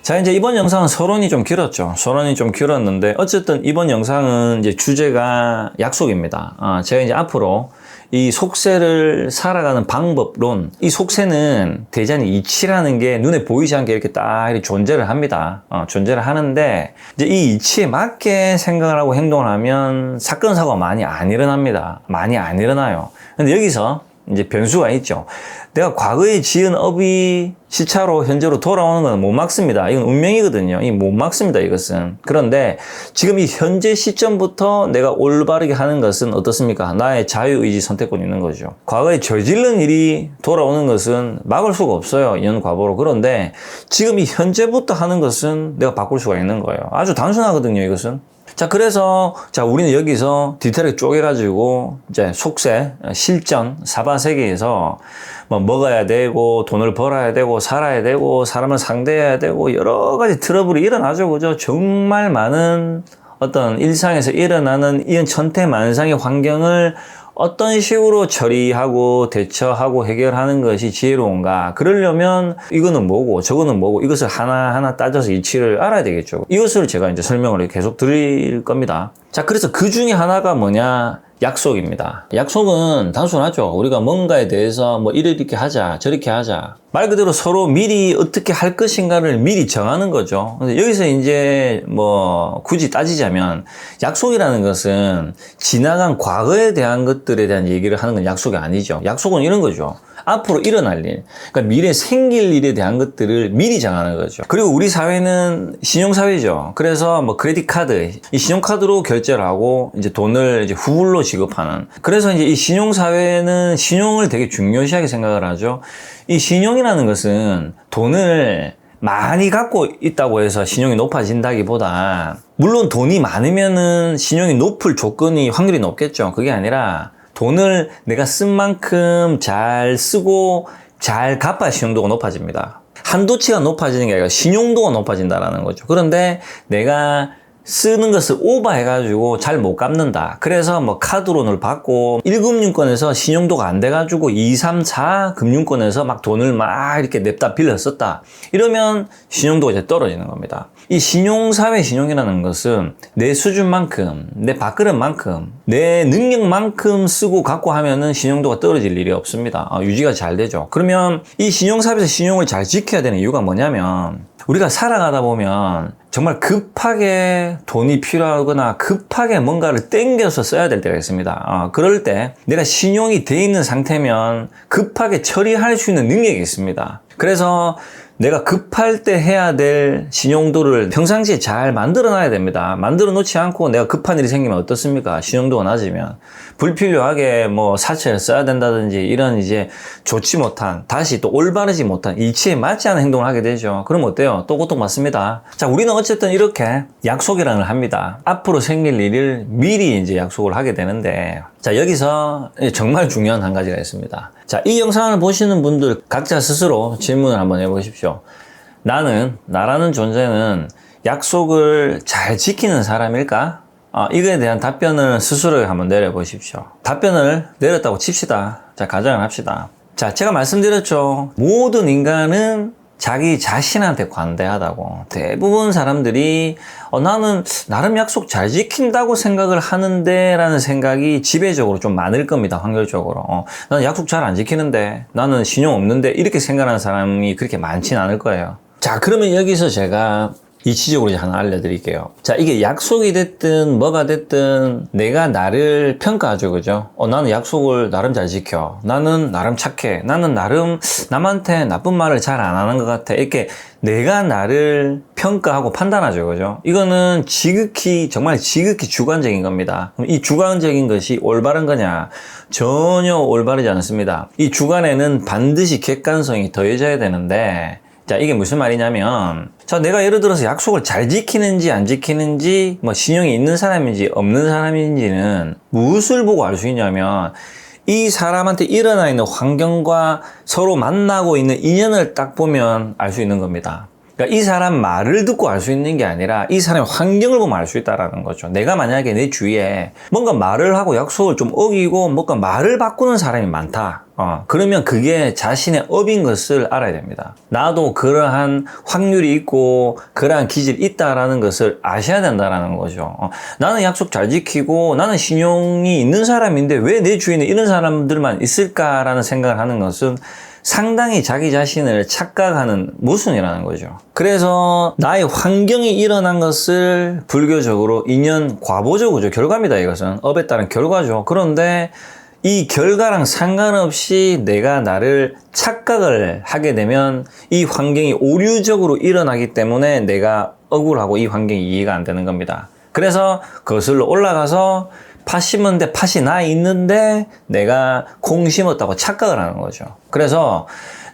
자, 이제 이번 영상은 서론이 좀 길었죠. 서론이 좀 길었는데, 어쨌든 이번 영상은 이제 주제가 약속입니다. 제가 이제 앞으로 이 속세를 살아가는 방법론, 이 속세는 대자연의 이치라는 게 눈에 보이지 않게 이렇게 딱 이렇게 존재를 합니다. 존재를 하는데, 이제 이 이치에 맞게 생각을 하고 행동을 하면 사건, 사고가 많이 안 일어납니다. 많이 안 일어나요. 근데 여기서 이제 변수가 있죠. 내가 과거에 지은 업이 시차로 현재로 돌아오는 건 못 막습니다. 이건 운명이거든요. 이 못 막습니다, 이것은. 그런데 지금 이 현재 시점부터 내가 올바르게 하는 것은 어떻습니까? 나의 자유의지 선택권이 있는 거죠. 과거에 저지른 일이 돌아오는 것은 막을 수가 없어요. 인연과보로. 그런데 지금 이 현재부터 하는 것은 내가 바꿀 수가 있는 거예요. 아주 단순하거든요, 이것은. 자, 그래서, 자, 우리는 여기서 디테일하게 쪼개가지고, 이제 속세, 실전, 사바세계에서 뭐 먹어야 되고, 돈을 벌어야 되고, 살아야 되고, 사람을 상대해야 되고, 여러 가지 트러블이 일어나죠. 그죠? 정말 많은 어떤 일상에서 일어나는 이런 천태만상의 환경을 어떤 식으로 처리하고 대처하고 해결하는 것이 지혜로운가? 그러려면 이거는 뭐고 저거는 뭐고 이것을 하나하나 따져서 이치를 알아야 되겠죠. 이것을 제가 이제 설명을 계속 드릴 겁니다. 자, 그래서 그 중에 하나가 뭐냐? 약속입니다. 약속은 단순하죠. 우리가 뭔가에 대해서 뭐 이렇게 하자, 저렇게 하자. 말 그대로 서로 미리 어떻게 할 것인가를 미리 정하는 거죠. 근데 여기서 이제 뭐 굳이 따지자면 약속이라는 것은 지나간 과거에 대한 것들에 대한 얘기를 하는 건 약속이 아니죠. 약속은 이런 거죠. 앞으로 일어날 일, 그러니까 미래에 생길 일에 대한 것들을 미리 정하는 거죠. 그리고 우리 사회는 신용사회죠. 그래서 뭐 크레딧 카드, 이 신용카드로 결제를 하고 이제 돈을 이제 후불로 지급하는. 그래서 이제 이 신용사회는 신용을 되게 중요시하게 생각을 하죠. 이 신용이라는 것은 돈을 많이 갖고 있다고 해서 신용이 높아진다기보다, 물론 돈이 많으면은 신용이 높을 조건이 확률이 높겠죠. 그게 아니라 돈을 내가 쓴 만큼 잘 쓰고 잘 갚아 신용도가 높아집니다. 한도치가 높아지는 게 아니라 신용도가 높아진다는 거죠. 그런데 내가 쓰는 것을 오버해가지고 잘 못 갚는다. 그래서 뭐 카드론을 받고 1금융권에서 신용도가 안 돼가지고 2, 3, 4 금융권에서 막 돈을 막 이렇게 냅다 빌려 썼다. 이러면 신용도가 이제 떨어지는 겁니다. 이 신용사회 신용이라는 것은 내 수준만큼, 내 밥그릇만큼, 내 능력만큼 쓰고 갖고 하면은 신용도가 떨어질 일이 없습니다. 유지가 잘 되죠. 그러면 이 신용사회에서 신용을 잘 지켜야 되는 이유가 뭐냐면, 우리가 살아가다 보면 정말 급하게 돈이 필요하거나 급하게 뭔가를 땡겨서 써야 될 때가 있습니다. 그럴 때 내가 신용이 돼 있는 상태면 급하게 처리할 수 있는 능력이 있습니다. 그래서 내가 급할 때 해야 될 신용도를 평상시에 잘 만들어 놔야 됩니다. 만들어 놓지 않고 내가 급한 일이 생기면 어떻습니까? 신용도가 낮으면 불필요하게 뭐 사채를 써야 된다든지 이런 이제 좋지 못한, 다시 또 올바르지 못한, 이치에 맞지 않은 행동을 하게 되죠. 그럼 어때요? 또 고통받습니다. 자, 우리는 어쨌든 이렇게 약속이라는 걸 합니다. 앞으로 생길 일을 미리 이제 약속을 하게 되는데, 자, 여기서 정말 중요한 한 가지가 있습니다. 자, 이 영상을 보시는 분들 각자 스스로 질문을 한번 해보십시오. 나라는 존재는 약속을 잘 지키는 사람일까? 이거에 대한 답변을 스스로 한번 내려보십시오. 답변을 내렸다고 칩시다. 자, 가정을 합시다. 자, 제가 말씀드렸죠. 모든 인간은 자기 자신한테 관대하다고. 대부분 사람들이 나는 나름 약속 잘 지킨다고 생각을 하는데 라는 생각이 지배적으로 좀 많을 겁니다. 확률적으로. 나는 약속 잘 안 지키는데, 나는 신용 없는데, 이렇게 생각하는 사람이 그렇게 많지는 않을 거예요. 자, 그러면 여기서 제가 이치적으로 이제 하나 알려드릴게요. 자, 이게 약속이 됐든 뭐가 됐든 내가 나를 평가하죠, 그죠? 나는 약속을 나름 잘 지켜. 나는 나름 착해. 나는 나름 남한테 나쁜 말을 잘 안 하는 것 같아. 이렇게 내가 나를 평가하고 판단하죠, 그죠? 이거는 정말 지극히 주관적인 겁니다. 그럼 이 주관적인 것이 올바른 거냐? 전혀 올바르지 않습니다. 이 주관에는 반드시 객관성이 더해져야 되는데, 자, 이게 무슨 말이냐면, 자, 내가 예를 들어서 약속을 잘 지키는지 안 지키는지, 뭐 신용이 있는 사람인지 없는 사람인지는 무엇을 보고 알 수 있냐면, 이 사람한테 일어나 있는 환경과 서로 만나고 있는 인연을 딱 보면 알 수 있는 겁니다. 그러니까 이 사람 말을 듣고 알 수 있는 게 아니라 이 사람의 환경을 보면 알 수 있다는 거죠. 내가 만약에 내 주위에 뭔가 말을 하고 약속을 좀 어기고 뭔가 말을 바꾸는 사람이 많다. 그러면 그게 자신의 업인 것을 알아야 됩니다. 나도 그러한 확률이 있고 그러한 기질이 있다라는 것을 아셔야 된다는 거죠. 나는 약속 잘 지키고 나는 신용이 있는 사람인데 왜 내 주위에는 이런 사람들만 있을까라는 생각을 하는 것은 상당히 자기 자신을 착각하는 모순이라는 거죠. 그래서 나의 환경이 일어난 것을 불교적으로 인연 과보죠, 그죠? 결과입니다, 이것은. 업에 따른 결과죠. 그런데 이 결과랑 상관없이 내가 나를 착각을 하게 되면 이 환경이 오류적으로 일어나기 때문에 내가 억울하고 이 환경이 이해가 안 되는 겁니다. 그래서 거슬러 올라가서 팥 심었는데 팥이 나 있는데 내가 콩 심었다고 착각을 하는 거죠. 그래서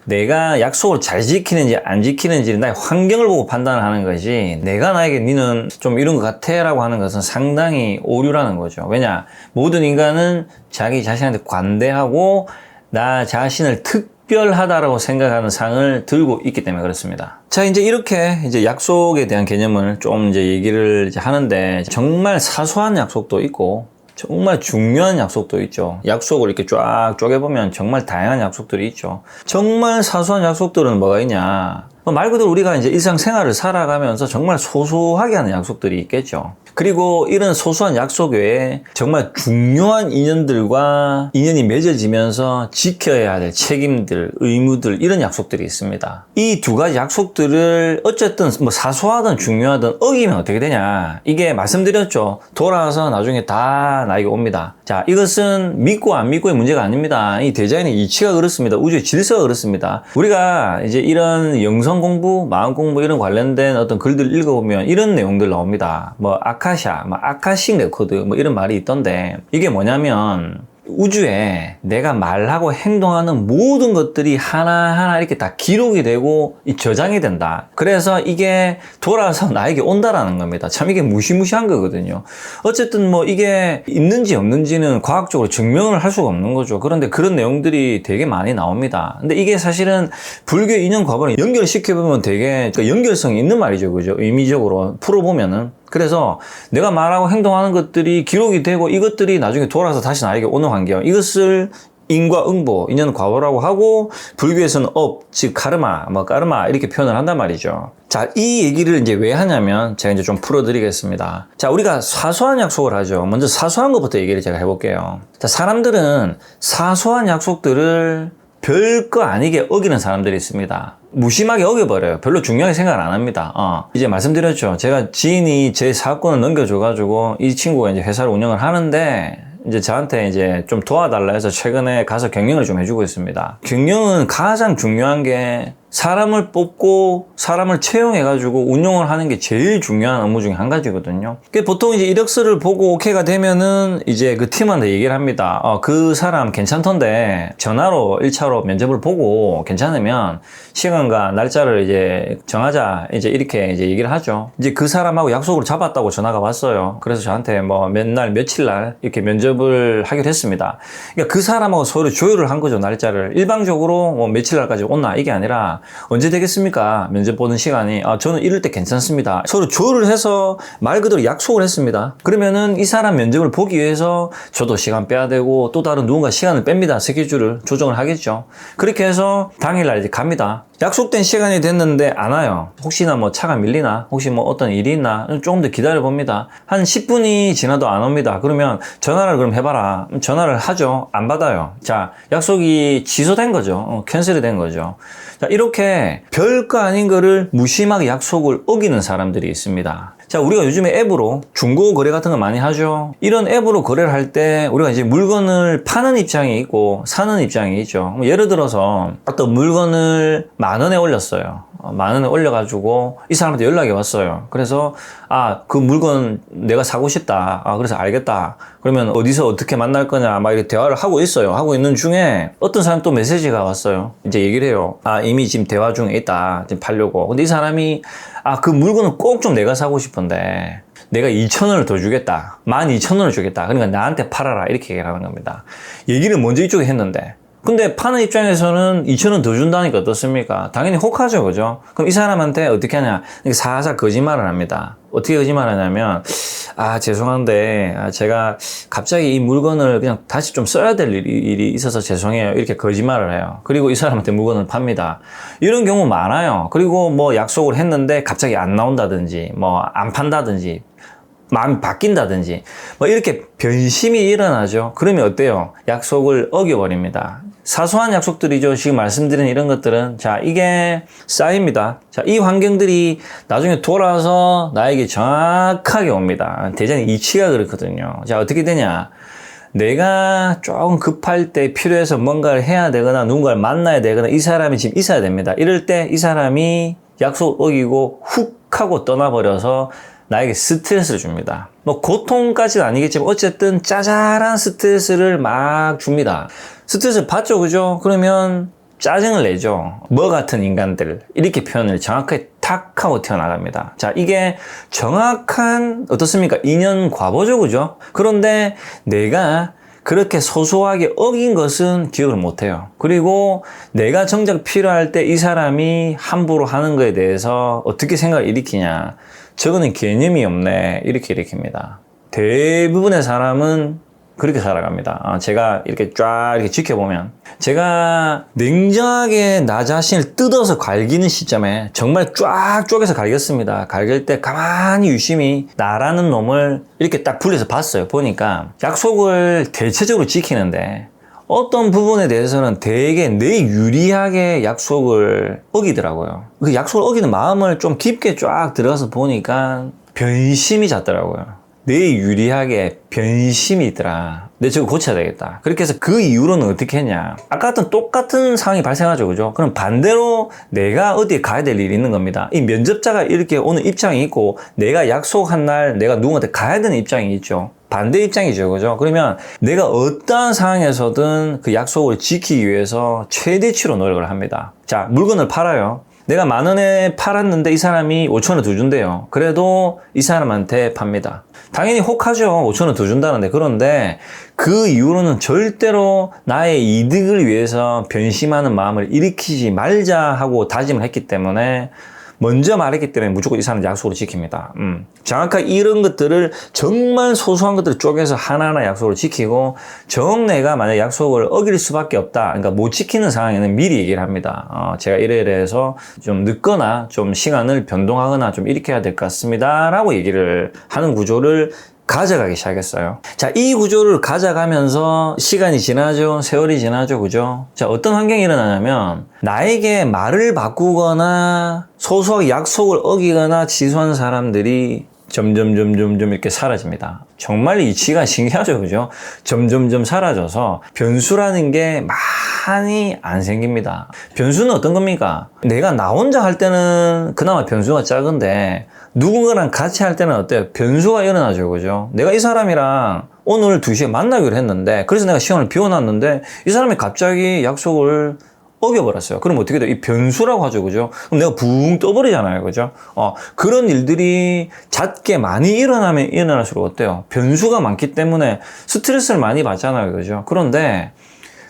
내가 약속을 잘 지키는지 안 지키는지는 나의 환경을 보고 판단을 하는 거지, 내가 나에게 니는 좀 이런 것 같아 라고 하는 것은 상당히 오류라는 거죠. 왜냐, 모든 인간은 자기 자신한테 관대하고 나 자신을 특별하다라고 생각하는 상을 들고 있기 때문에 그렇습니다. 자, 이제 이렇게 이제 약속에 대한 개념을 좀 이제 얘기를 이제 하는데, 정말 사소한 약속도 있고 정말 중요한 약속도 있죠. 약속을 이렇게 쫙 쪼개보면 정말 다양한 약속들이 있죠. 정말 사소한 약속들은 뭐가 있냐? 말 그대로 우리가 이제 일상생활을 살아가면서 정말 소소하게 하는 약속들이 있겠죠. 그리고 이런 소소한 약속 외에 정말 중요한 인연들과 인연이 맺어지면서 지켜야 될 책임들, 의무들, 이런 약속들이 있습니다. 이 두 가지 약속들을 어쨌든 뭐 사소하든 중요하든 어기면 어떻게 되냐? 이게 말씀드렸죠. 돌아와서 나중에 다 나에게 옵니다. 자, 이것은 믿고 안 믿고의 문제가 아닙니다. 이 디자인의 이치가 그렇습니다. 우주의 질서가 그렇습니다. 우리가 이제 이런 영성 공부, 마음 공부 이런 관련된 어떤 글들 읽어보면 이런 내용들 나옵니다. 뭐 아카샤, 뭐 아카식 레코드 뭐 이런 말이 있던데, 이게 뭐냐면 우주에 내가 말하고 행동하는 모든 것들이 하나하나 이렇게 다 기록이 되고 저장이 된다. 그래서 이게 돌아서 나에게 온다라는 겁니다. 참 이게 무시무시한 거거든요. 어쨌든 뭐 이게 있는지 없는지는 과학적으로 증명을 할 수가 없는 거죠. 그런데 그런 내용들이 되게 많이 나옵니다. 근데 이게 사실은 불교 인연 과거를 연결시켜보면 되게 연결성이 있는 말이죠. 그죠? 의미적으로 풀어보면은. 그래서 내가 말하고 행동하는 것들이 기록이 되고 이것들이 나중에 돌아서 다시 나에게 오는 환경, 이것을 인과 응보, 인연 과보라고 하고, 불교에서는 업, 즉 카르마, 뭐 까르마 이렇게 표현을 한단 말이죠. 자, 이 얘기를 이제 왜 하냐면 제가 이제 좀 풀어드리겠습니다. 자, 우리가 사소한 약속을 하죠. 먼저 사소한 것부터 얘기를 제가 해볼게요. 자, 사람들은 사소한 약속들을 별거 아니게 어기는 사람들이 있습니다. 무심하게 어겨버려요. 별로 중요하게 생각을 안 합니다. 이제 말씀드렸죠. 제가 지인이 제 사건을 넘겨줘가지고 이 친구가 이제 회사를 운영을 하는데, 이제 저한테 이제 좀 도와달라 해서 최근에 가서 경영을 좀 해주고 있습니다. 경영은 가장 중요한 게 사람을 뽑고 사람을 채용해가지고 운용을 하는 게 제일 중요한 업무 중에 한 가지거든요. 보통 이제 이력서를 보고 오케이가 되면은 이제 그 팀한테 얘기를 합니다. 그 사람 괜찮던데 전화로 1차로 면접을 보고 괜찮으면 시간과 날짜를 이제 정하자, 이제 이렇게 이제 얘기를 하죠. 이제 그 사람하고 약속을 잡았다고 전화가 왔어요. 그래서 저한테 뭐 몇 날 며칠 날 이렇게 면접을 하기로 했습니다. 그러니까 그 사람하고 서로 조율을 한 거죠. 날짜를 일방적으로 뭐 며칠 날까지 온나 이게 아니라 언제 되겠습니까? 면접 보는 시간이. 저는 이럴 때 괜찮습니다. 서로 조율을 해서 말 그대로 약속을 했습니다. 그러면은 이 사람 면접을 보기 위해서 저도 시간 빼야 되고 또 다른 누군가 시간을 뺍니다. 스케줄을 조정을 하겠죠. 그렇게 해서 당일날 이제 갑니다. 약속된 시간이 됐는데 안 와요. 혹시나 뭐 차가 밀리나? 혹시 뭐 어떤 일이 있나? 조금 더 기다려 봅니다. 한 10분이 지나도 안 옵니다. 그러면 전화를 그럼 해봐라. 전화를 하죠. 안 받아요. 자, 약속이 취소된 거죠. 캔슬이 된 거죠. 자, 이렇게 별거 아닌 거를 무심하게 약속을 어기는 사람들이 있습니다. 자, 우리가 요즘에 앱으로 중고 거래 같은 거 많이 하죠. 이런 앱으로 거래를 할 때 우리가 이제 물건을 파는 입장이 있고 사는 입장이 있죠. 예를 들어서 어떤 물건을 10,000원에 올렸어요. 10,000원에 올려가지고 이 사람한테 연락이 왔어요. 그래서 그 물건 내가 사고 싶다. 그래서 알겠다. 그러면 어디서 어떻게 만날 거냐 막 이렇게 대화를 하고 있어요. 하고 있는 중에 어떤 사람 또 메시지가 왔어요. 이제 얘기를 해요. 이미 지금 대화 중에 있다. 지금 팔려고. 근데 이 사람이 그 물건은 꼭 좀 내가 사고 싶은데 내가 2,000원을 더 주겠다. 12,000원을 주겠다. 그러니까 나한테 팔아라. 이렇게 얘기를 하는 겁니다. 얘기를 먼저 이쪽에 했는데, 근데 파는 입장에서는 2,000원 더 준다니까 어떻습니까? 당연히 혹하죠, 그죠? 그럼 이 사람한테 어떻게 하냐? 살살 거짓말을 합니다. 어떻게 거짓말을 하냐면, 죄송한데, 제가 갑자기 이 물건을 그냥 다시 좀 써야 될 일이 있어서 죄송해요. 이렇게 거짓말을 해요. 그리고 이 사람한테 물건을 팝니다. 이런 경우 많아요. 그리고 뭐 약속을 했는데 갑자기 안 나온다든지, 뭐 안 판다든지, 마음이 바뀐다든지 뭐 이렇게 변심이 일어나죠. 그러면 어때요? 약속을 어겨버립니다. 사소한 약속들이죠. 지금 말씀드린 이런 것들은. 자, 이게 쌓입니다. 자, 이 환경들이 나중에 돌아와서 나에게 정확하게 옵니다. 대전의 이치가 그렇거든요. 자, 어떻게 되냐? 내가 조금 급할 때 필요해서 뭔가를 해야 되거나 누군가를 만나야 되거나 이 사람이 지금 있어야 됩니다. 이럴 때 이 사람이 약속 어기고 훅 하고 떠나버려서 나에게 스트레스를 줍니다. 뭐 고통까지는 아니겠지만 어쨌든 짜잘한 스트레스를 막 줍니다. 스트레스를 받죠, 그죠? 그러면 짜증을 내죠. 뭐 같은 인간들, 이렇게 표현을 정확하게 탁 하고 튀어나갑니다. 자, 이게 정확한 어떻습니까? 인연 과보죠, 그죠? 그런데 내가 그렇게 소소하게 어긴 것은 기억을 못해요. 그리고 내가 정작 필요할 때 이 사람이 함부로 하는 거에 대해서 어떻게 생각을 일으키냐, 저거는 개념이 없네, 이렇게 일으킵니다. 대부분의 사람은 그렇게 살아갑니다. 제가 이렇게 쫙 이렇게 지켜보면, 제가 냉정하게 나 자신을 뜯어서 갈기는 시점에 정말 쫙 쪼개서 갈겼습니다. 갈길 때 가만히 유심히 나라는 놈을 이렇게 딱 분리해서 봤어요. 보니까 약속을 대체적으로 지키는데 어떤 부분에 대해서는 되게 내 유리하게 약속을 어기더라고요. 그 약속을 어기는 마음을 좀 깊게 쫙 들어가서 보니까 변심이 잦더라고요. 내 유리하게 변심이 있더라. 내 저거 고쳐야 되겠다. 그렇게 해서 그 이후로는 어떻게 했냐. 아까 같은 똑같은 상황이 발생하죠. 그죠? 그럼 반대로 내가 어디에 가야 될 일이 있는 겁니다. 이 면접자가 이렇게 오는 입장이 있고 내가 약속한 날 내가 누구한테 가야 되는 입장이 있죠. 반대 입장이죠. 그죠? 그러면 내가 어떠한 상황에서든 그 약속을 지키기 위해서 최대치로 노력을 합니다. 자, 물건을 팔아요. 내가 10,000원에 팔았는데 이 사람이 5,000원 더 준대요. 그래도 이 사람한테 팝니다. 당연히 혹하죠. 5,000원 더 준다는데. 그런데 그 이후로는 절대로 나의 이득을 위해서 변심하는 마음을 일으키지 말자 하고 다짐을 했기 때문에, 먼저 말했기 때문에 무조건 이 사람 약속을 지킵니다. 정확하게 이런 것들을 정말 소소한 것들을 쪼개서 하나하나 약속을 지키고, 정 내가 만약 약속을 어길 수밖에 없다, 그러니까 못 지키는 상황에는 미리 얘기를 합니다. 제가 이래서 좀 늦거나 좀 시간을 변동하거나 좀 이렇게 해야 될 것 같습니다 라고 얘기를 하는 구조를 가져가기 시작했어요. 자, 이 구조를 가져가면서 시간이 지나죠. 세월이 지나죠. 그죠? 자, 어떤 환경이 일어나냐면, 나에게 말을 바꾸거나 소소하게 약속을 어기거나 취소한 사람들이 점점 이렇게 사라집니다. 정말 이치가 신기하죠. 그죠? 점점 사라져서 변수라는 게 많이 안 생깁니다. 변수는 어떤 겁니까? 내가 나 혼자 할 때는 그나마 변수가 작은데, 누군가랑 같이 할 때는 어때요? 변수가 일어나죠. 그죠? 내가 이 사람이랑 오늘 2시에 만나기로 했는데, 그래서 내가 시간을 비워놨는데 이 사람이 갑자기 약속을 어겨버렸어요. 그럼 어떻게 돼요? 이 변수라고 하죠. 그죠? 그럼 내가 붕 떠버리잖아요. 그죠? 그런 일들이 잦게 많이 일어나면 일어날수록 어때요? 변수가 많기 때문에 스트레스를 많이 받잖아요. 그죠? 그런데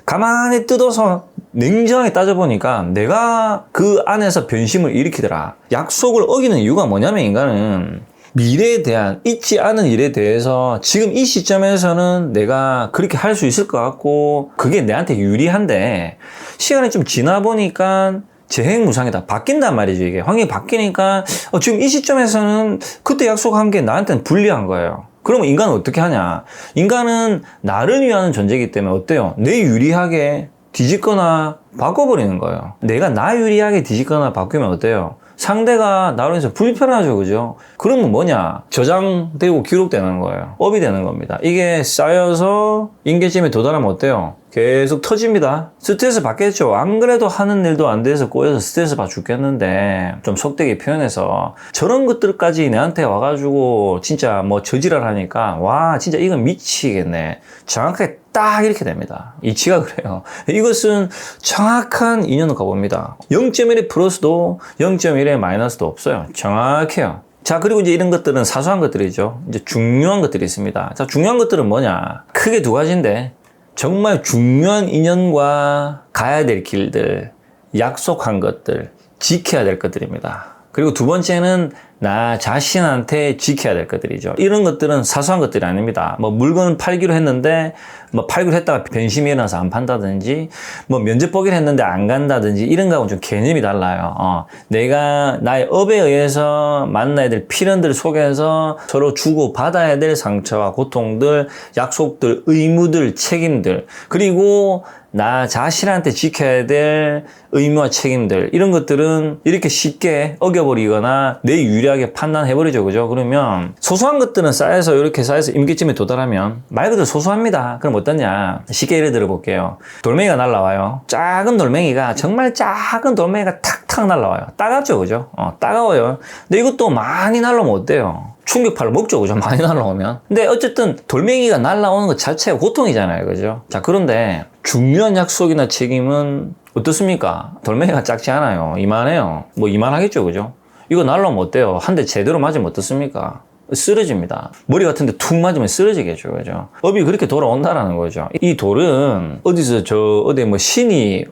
가만히 뜯어서 냉정하게 따져보니까 내가 그 안에서 변심을 일으키더라. 약속을 어기는 이유가 뭐냐면, 인간은 미래에 대한, 잊지 않은 일에 대해서 지금 이 시점에서는 내가 그렇게 할 수 있을 것 같고 그게 내한테 유리한데, 시간이 좀 지나 보니까 재행무상이다. 바뀐단 말이죠. 이게 환경이 바뀌니까 지금 이 시점에서는 그때 약속한 게 나한테는 불리한 거예요. 그러면 인간은 어떻게 하냐? 인간은 나를 위한 존재이기 때문에 어때요? 내 유리하게 뒤집거나 바꿔버리는 거예요. 내가 나 유리하게 뒤집거나 바꾸면 어때요? 상대가 나로 인해서 불편하죠. 그죠? 그러면 뭐냐? 저장되고 기록되는 거예요. 업이 되는 겁니다. 이게 쌓여서 임계점에 도달하면 어때요? 계속 터집니다. 스트레스 받겠죠. 안 그래도 하는 일도 안 돼서 꼬여서 스트레스 받아 죽겠는데, 좀 속되게 표현해서 저런 것들까지 내한테 와가지고 진짜 뭐 저지랄 하니까, 와 진짜 이건 미치겠네. 정확하게 딱 이렇게 됩니다. 이치가 그래요. 이것은 정확한 인연을 가봅니다. 0.1의 플러스도 0.1의 마이너스도 없어요. 정확해요. 자, 그리고 이제 이런 것들은 사소한 것들이죠. 이제 중요한 것들이 있습니다. 자, 중요한 것들은 뭐냐? 크게 2가지인데, 정말 중요한 인연과 가야 될 길들, 약속한 것들, 지켜야 될 것들입니다. 그리고 2번째는 나 자신한테 지켜야 될 것들이죠. 이런 것들은 사소한 것들이 아닙니다. 뭐 물건 팔기로 했는데 뭐 팔기로 했다가 변심이 일어나서 안 판다든지, 뭐 면접 보기로 했는데 안 간다든지, 이런 거하고는 좀 개념이 달라요. 내가 나의 업에 의해서 만나야 될 필연들 속에서 서로 주고 받아야 될 상처와 고통들, 약속들, 의무들, 책임들, 그리고 나 자신한테 지켜야 될 의무와 책임들, 이런 것들은 이렇게 쉽게 어겨버리거나 내 유리하게 판단해버리죠. 그죠? 그러면 소소한 것들은 쌓여서 이렇게 쌓여서 임기쯤에 도달하면 말 그대로 소소합니다. 그럼 어떠냐? 쉽게 예를 들어볼게요. 돌멩이가 날라와요. 작은 돌멩이가, 정말 작은 돌멩이가 탁탁 날라와요. 따갑죠. 그죠? 따가워요. 근데 이것도 많이 날라오면 어때요? 충격파를 먹죠. 그죠? 많이 날라오면. 근데 어쨌든 돌멩이가 날라오는 것 자체가 고통이잖아요. 그죠? 자, 그런데 중요한 약속이나 책임은 어떻습니까? 돌멩이가 작지 않아요. 이만해요. 뭐 이만하겠죠. 그죠? 이거 날라오면 어때요? 한 대 제대로 맞으면 어떻습니까? 쓰러집니다. 머리 같은데 툭 맞으면 쓰러지겠죠. 그죠? 법이 그렇게 돌아온다라는 거죠. 이 돌은 어디서 어디 뭐 신이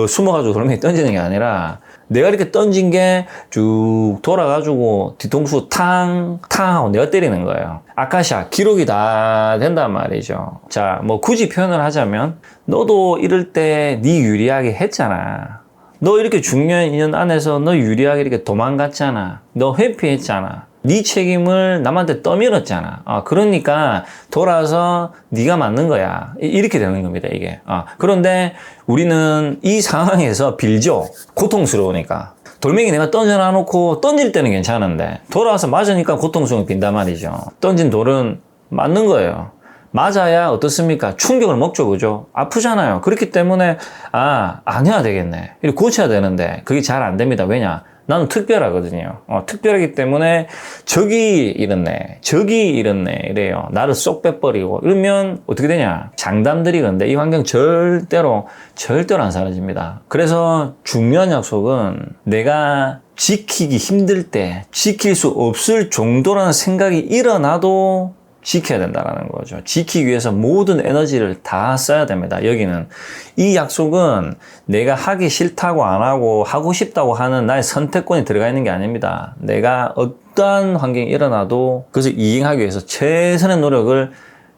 숨어가지고 돌멩이 던지는 게 아니라 내가 이렇게 던진 게 쭉 돌아가지고 뒤통수 탕 하고 내가 때리는 거예요. 아카시아 기록이 다 된단 말이죠. 자, 뭐 굳이 표현을 하자면 너도 이럴 때 네 유리하게 했잖아. 너 이렇게 중요한 인연 안에서 너 유리하게 이렇게 도망갔잖아. 너 회피했잖아. 네 책임을 남한테 떠밀었잖아. 그러니까 돌아서 네가 맞는 거야. 이렇게 되는 겁니다, 이게. 그런데 우리는 이 상황에서 빌죠. 고통스러우니까. 돌멩이 내가 던져놔 놓고 던질 때는 괜찮은데 돌아와서 맞으니까 고통스러움이 빈단 말이죠. 던진 돌은 맞는 거예요. 맞아야 어떻습니까? 충격을 먹죠, 그죠? 아프잖아요. 그렇기 때문에 안 해야 되겠네. 이렇게 고쳐야 되는데 그게 잘 안 됩니다. 왜냐? 나는 특별하거든요. 특별하기 때문에 저기 이렇네, 이래요. 나를 쏙 빼버리고 이러면 어떻게 되냐? 장담들이 근데 이 환경 절대로 안 사라집니다. 그래서 중요한 약속은 내가 지키기 힘들 때 지킬 수 없을 정도라는 생각이 일어나도 지켜야 된다는 거죠. 지키기 위해서 모든 에너지를 다 써야 됩니다. 여기는 이 약속은 내가 하기 싫다고 안 하고 하고 싶다고 하는 나의 선택권이 들어가 있는 게 아닙니다. 내가 어떠한 환경이 일어나도 그것을 이행하기 위해서 최선의 노력을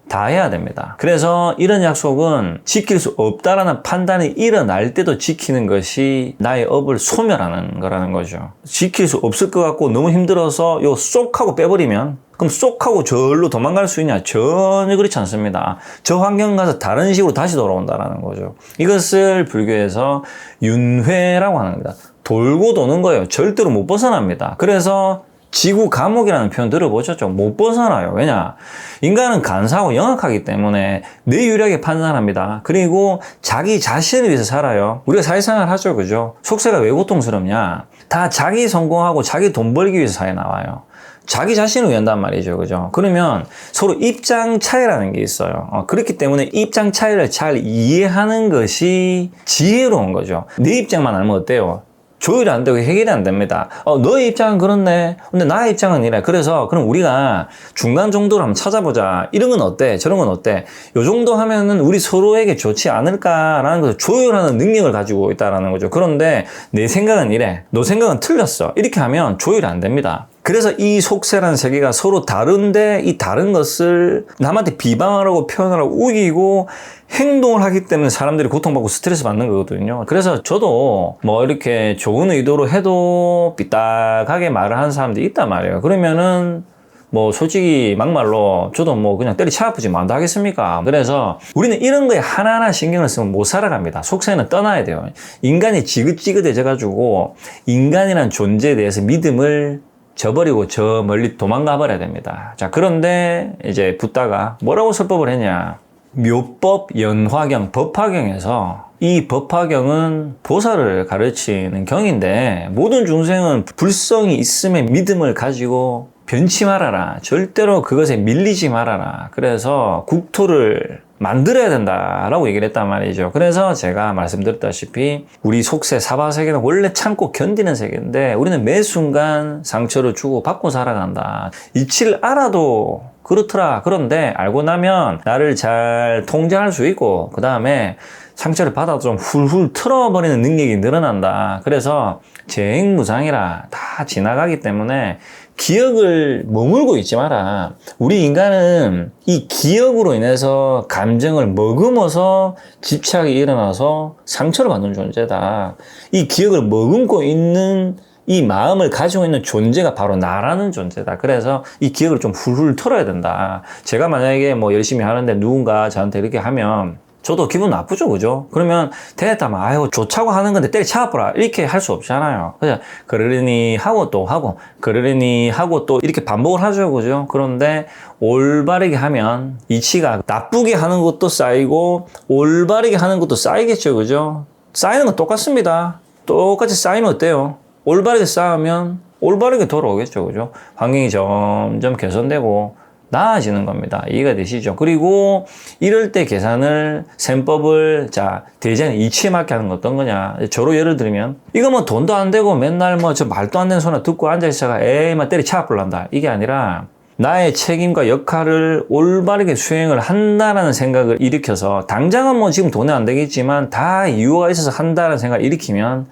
다 해야 됩니다. 그래서 이런 약속은 지킬 수 없다라는 판단이 일어날 때도 지키는 것이 나의 업을 소멸하는 거라는 거죠. 지킬 수 없을 것 같고 너무 힘들어서 요 쏙 하고 빼버리면 그럼 쏙 하고 절로 도망갈 수 있냐? 전혀 그렇지 않습니다. 저 환경 가서 다른 식으로 다시 돌아온다라는 거죠. 이것을 불교에서 윤회라고 하는 겁니다. 돌고 도는 거예요. 절대로 못 벗어납니다. 그래서 지구 감옥이라는 표현 들어보셨죠? 못 벗어나요. 왜냐? 인간은 간사하고 영악하기 때문에 뇌유리하게 판단합니다. 그리고 자기 자신을 위해서 살아요. 우리가 사회생활 하죠. 그죠? 속세가 왜 고통스럽냐? 다 자기 성공하고 자기 돈 벌기 위해서 사회 나와요. 자기 자신을 위한단 말이죠. 그죠? 그러면 서로 입장 차이라는 게 있어요. 그렇기 때문에 입장 차이를 잘 이해하는 것이 지혜로운 거죠. 내 입장만 알면 어때요? 조율이 안 되고 해결이 안 됩니다. 너의 입장은 그렇네. 근데 나의 입장은 이래. 그래서 그럼 우리가 중간 정도로 한번 찾아보자. 이런 건 어때? 저런 건 어때? 요 정도 하면은 우리 서로에게 좋지 않을까라는 것을 조율하는 능력을 가지고 있다라는 거죠. 그런데 내 생각은 이래. 너 생각은 틀렸어. 이렇게 하면 조율이 안 됩니다. 그래서 이 속세라는 세계가 서로 다른데 이 다른 것을 남한테 비방하라고 표현하라고 우기고 행동을 하기 때문에 사람들이 고통받고 스트레스 받는 거거든요. 그래서 저도 뭐 이렇게 좋은 의도로 해도 삐딱하게 말을 하는 사람들이 있단 말이에요. 그러면은 뭐 솔직히 막말로 저도 뭐 그냥 때리쳐 아프지 뭐 한다 하겠습니까? 그래서 우리는 이런 거에 하나하나 신경을 쓰면 못 살아갑니다. 속세는 떠나야 돼요. 인간이 지긋지긋해져가지고 인간이란 존재에 대해서 믿음을 저버리고 저 멀리 도망가 버려야 됩니다. 자, 그런데 이제 붓다가 뭐라고 설법을 했냐? 묘법, 연화경, 법화경에서 이 법화경은 보살을 가르치는 경인데 모든 중생은 불성이 있음에 믿음을 가지고 변치 말아라. 절대로 그것에 밀리지 말아라. 그래서 국토를 만들어야 된다라고 얘기를 했단 말이죠. 그래서 제가 말씀드렸다시피 우리 속세 사바세계는 원래 참고 견디는 세계인데 우리는 매 순간 상처를 주고 받고 살아간다. 이치를 알아도 그렇더라. 그런데 알고 나면 나를 잘 통제할 수 있고 그 다음에 상처를 받아도 좀 훌훌 틀어버리는 능력이 늘어난다. 그래서 재행무상이라 다 지나가기 때문에 기억을 머물고 있지 마라. 우리 인간은 이 기억으로 인해서 감정을 머금어서 집착이 일어나서 상처를 받는 존재다. 이 기억을 머금고 있는 이 마음을 가지고 있는 존재가 바로 나라는 존재다. 그래서 이 기억을 좀 훌훌 털어야 된다. 제가 만약에 뭐 열심히 하는데 누군가 저한테 이렇게 하면 저도 기분 나쁘죠, 그죠? 그러면 됐다면 아유 좋자고 하는 건데 때려 차버라 이렇게 할 수 없잖아요. 그냥 그러려니 하고 또 하고 그러려니 하고 또 이렇게 반복을 하죠, 그죠? 그런데 올바르게 하면 이치가 나쁘게 하는 것도 쌓이고 올바르게 하는 것도 쌓이겠죠, 그죠? 쌓이는 건 똑같습니다. 똑같이 쌓이면 어때요? 올바르게 쌓으면 올바르게 돌아오겠죠, 그죠? 환경이 점점 개선되고 나아지는 겁니다. 이해가 되시죠? 그리고 이럴 때 계산을, 셈법을, 자, 대전에 이치에 맞게 하는 건 어떤 거냐. 저로 예를 들면, 이거 뭐 돈도 안 되고 맨날 뭐 저 말도 안 되는 소리 듣고 앉아있다가 에이, 막 때려 차버린다. 이게 아니라, 나의 책임과 역할을 올바르게 수행을 한다라는 생각을 일으켜서, 당장은 뭐 지금 돈이 안 되겠지만, 다 이유가 있어서 한다라는 생각을 일으키면,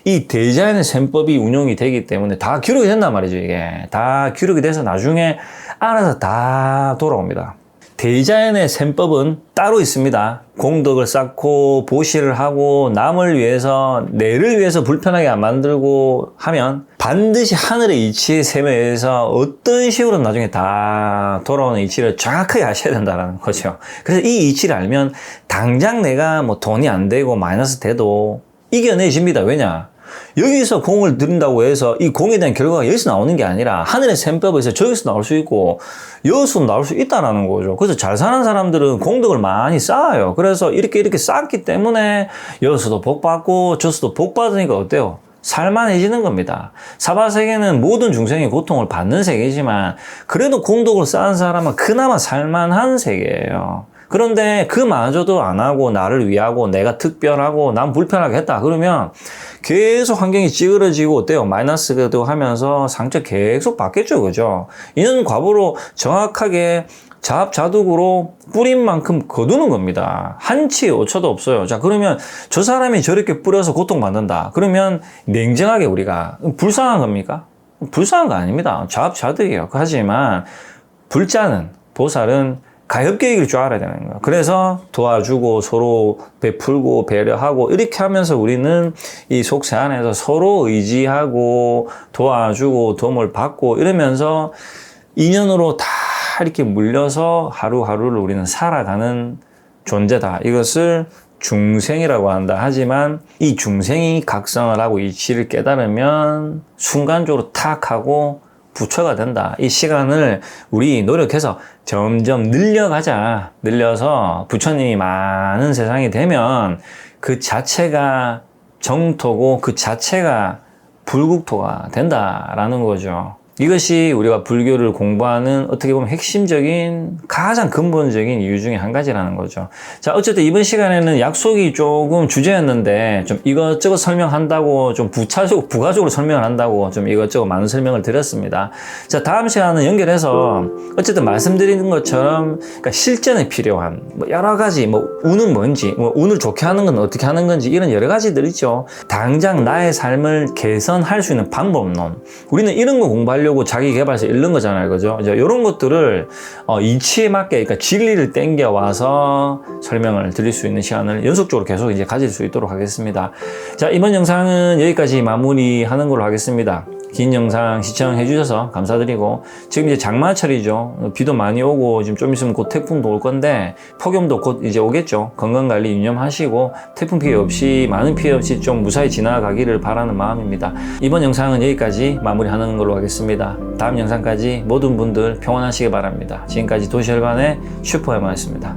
이 대자연의 셈법이 운용이 되기 때문에 다 기록이 된단 말이죠, 이게. 다 기록이 돼서 나중에 알아서 다 돌아옵니다. 대자연의 셈법은 따로 있습니다. 공덕을 쌓고 보시를 하고 남을 위해서 내를 위해서 불편하게 안 만들고 하면 반드시 하늘의 이치의 셈에 의해서 어떤 식으로 나중에 다 돌아오는 이치를 정확하게 아셔야 된다는 거죠. 그래서 이 이치를 알면 당장 내가 뭐 돈이 안 되고 마이너스 돼도 이겨내집니다. 왜냐? 여기서 공을 들인다고 해서 이 공에 대한 결과가 여기서 나오는 게 아니라 하늘의 셈법에서 저기서 나올 수 있고 여기서 나올 수 있다는 거죠. 그래서 잘 사는 사람들은 공덕을 많이 쌓아요. 그래서 이렇게 쌓았기 때문에 여기서도 복 받고 저기서도 복 받으니까 어때요? 살만해지는 겁니다. 사바세계는 모든 중생이 고통을 받는 세계지만 그래도 공덕을 쌓은 사람은 그나마 살만한 세계예요. 그런데 그마저도 안 하고 나를 위하고 내가 특별하고 난 불편하게 했다 그러면 계속 환경이 찌그러지고 어때요? 마이너스도 하면서 상처 계속 받겠죠, 그죠? 이는 과보로 정확하게 자업자득으로 뿌린 만큼 거두는 겁니다. 한치 오차도 없어요. 자, 그러면 저 사람이 저렇게 뿌려서 고통받는다. 그러면 냉정하게 우리가 불쌍한 겁니까? 불쌍한 거 아닙니다. 자업자득이에요. 하지만 불자는, 보살은 가엾게 이길 줄 알아야 되는 거예요. 그래서 도와주고 서로 베풀고 배려하고 이렇게 하면서 우리는 이 속세 안에서 서로 의지하고 도와주고 도움을 받고 이러면서 인연으로 다 이렇게 물려서 하루하루를 우리는 살아가는 존재다. 이것을 중생이라고 한다. 하지만 이 중생이 각성을 하고 이치를 깨달으면 순간적으로 탁 하고 부처가 된다. 이 시간을 우리 노력해서 점점 늘려가자. 늘려서 부처님이 많은 세상이 되면 그 자체가 정토고 그 자체가 불국토가 된다라는 거죠. 이것이 우리가 불교를 공부하는 어떻게 보면 핵심적인 가장 근본적인 이유 중에 한 가지라는 거죠. 자, 어쨌든 이번 시간에는 약속이 조금 주제였는데 좀 이것저것 설명한다고 좀 부가적으로 설명을 한다고 좀 이것저것 많은 설명을 드렸습니다. 자, 다음 시간은 연결해서 어쨌든 말씀드리는 것처럼 그러니까 실전에 필요한 뭐 여러 가지 뭐 운은 뭔지 뭐 운을 좋게 하는 건 어떻게 하는 건지 이런 여러 가지들 있죠. 당장 나의 삶을 개선할 수 있는 방법론. 우리는 이런 거 공부하려고 자기 개발서 읽는 거잖아요, 그죠? 이제 이런 것들을 이치에 맞게, 그러니까 진리를 땡겨 와서 설명을 드릴 수 있는 시간을 연속적으로 계속 이제 가질 수 있도록 하겠습니다. 자, 이번 영상은 여기까지 마무리하는 걸로 하겠습니다. 긴 영상 시청해 주셔서 감사드리고 지금 이제 장마철이죠. 비도 많이 오고 지금 좀 있으면 곧 태풍도 올 건데 폭염도 곧 이제 오겠죠. 건강관리 유념하시고 태풍 피해 없이 많은 피해 없이 좀 무사히 지나가기를 바라는 마음입니다. 이번 영상은 여기까지 마무리하는 걸로 하겠습니다. 다음 영상까지 모든 분들 평안하시기 바랍니다. 지금까지 도시혈관의 슈퍼엠마였습니다.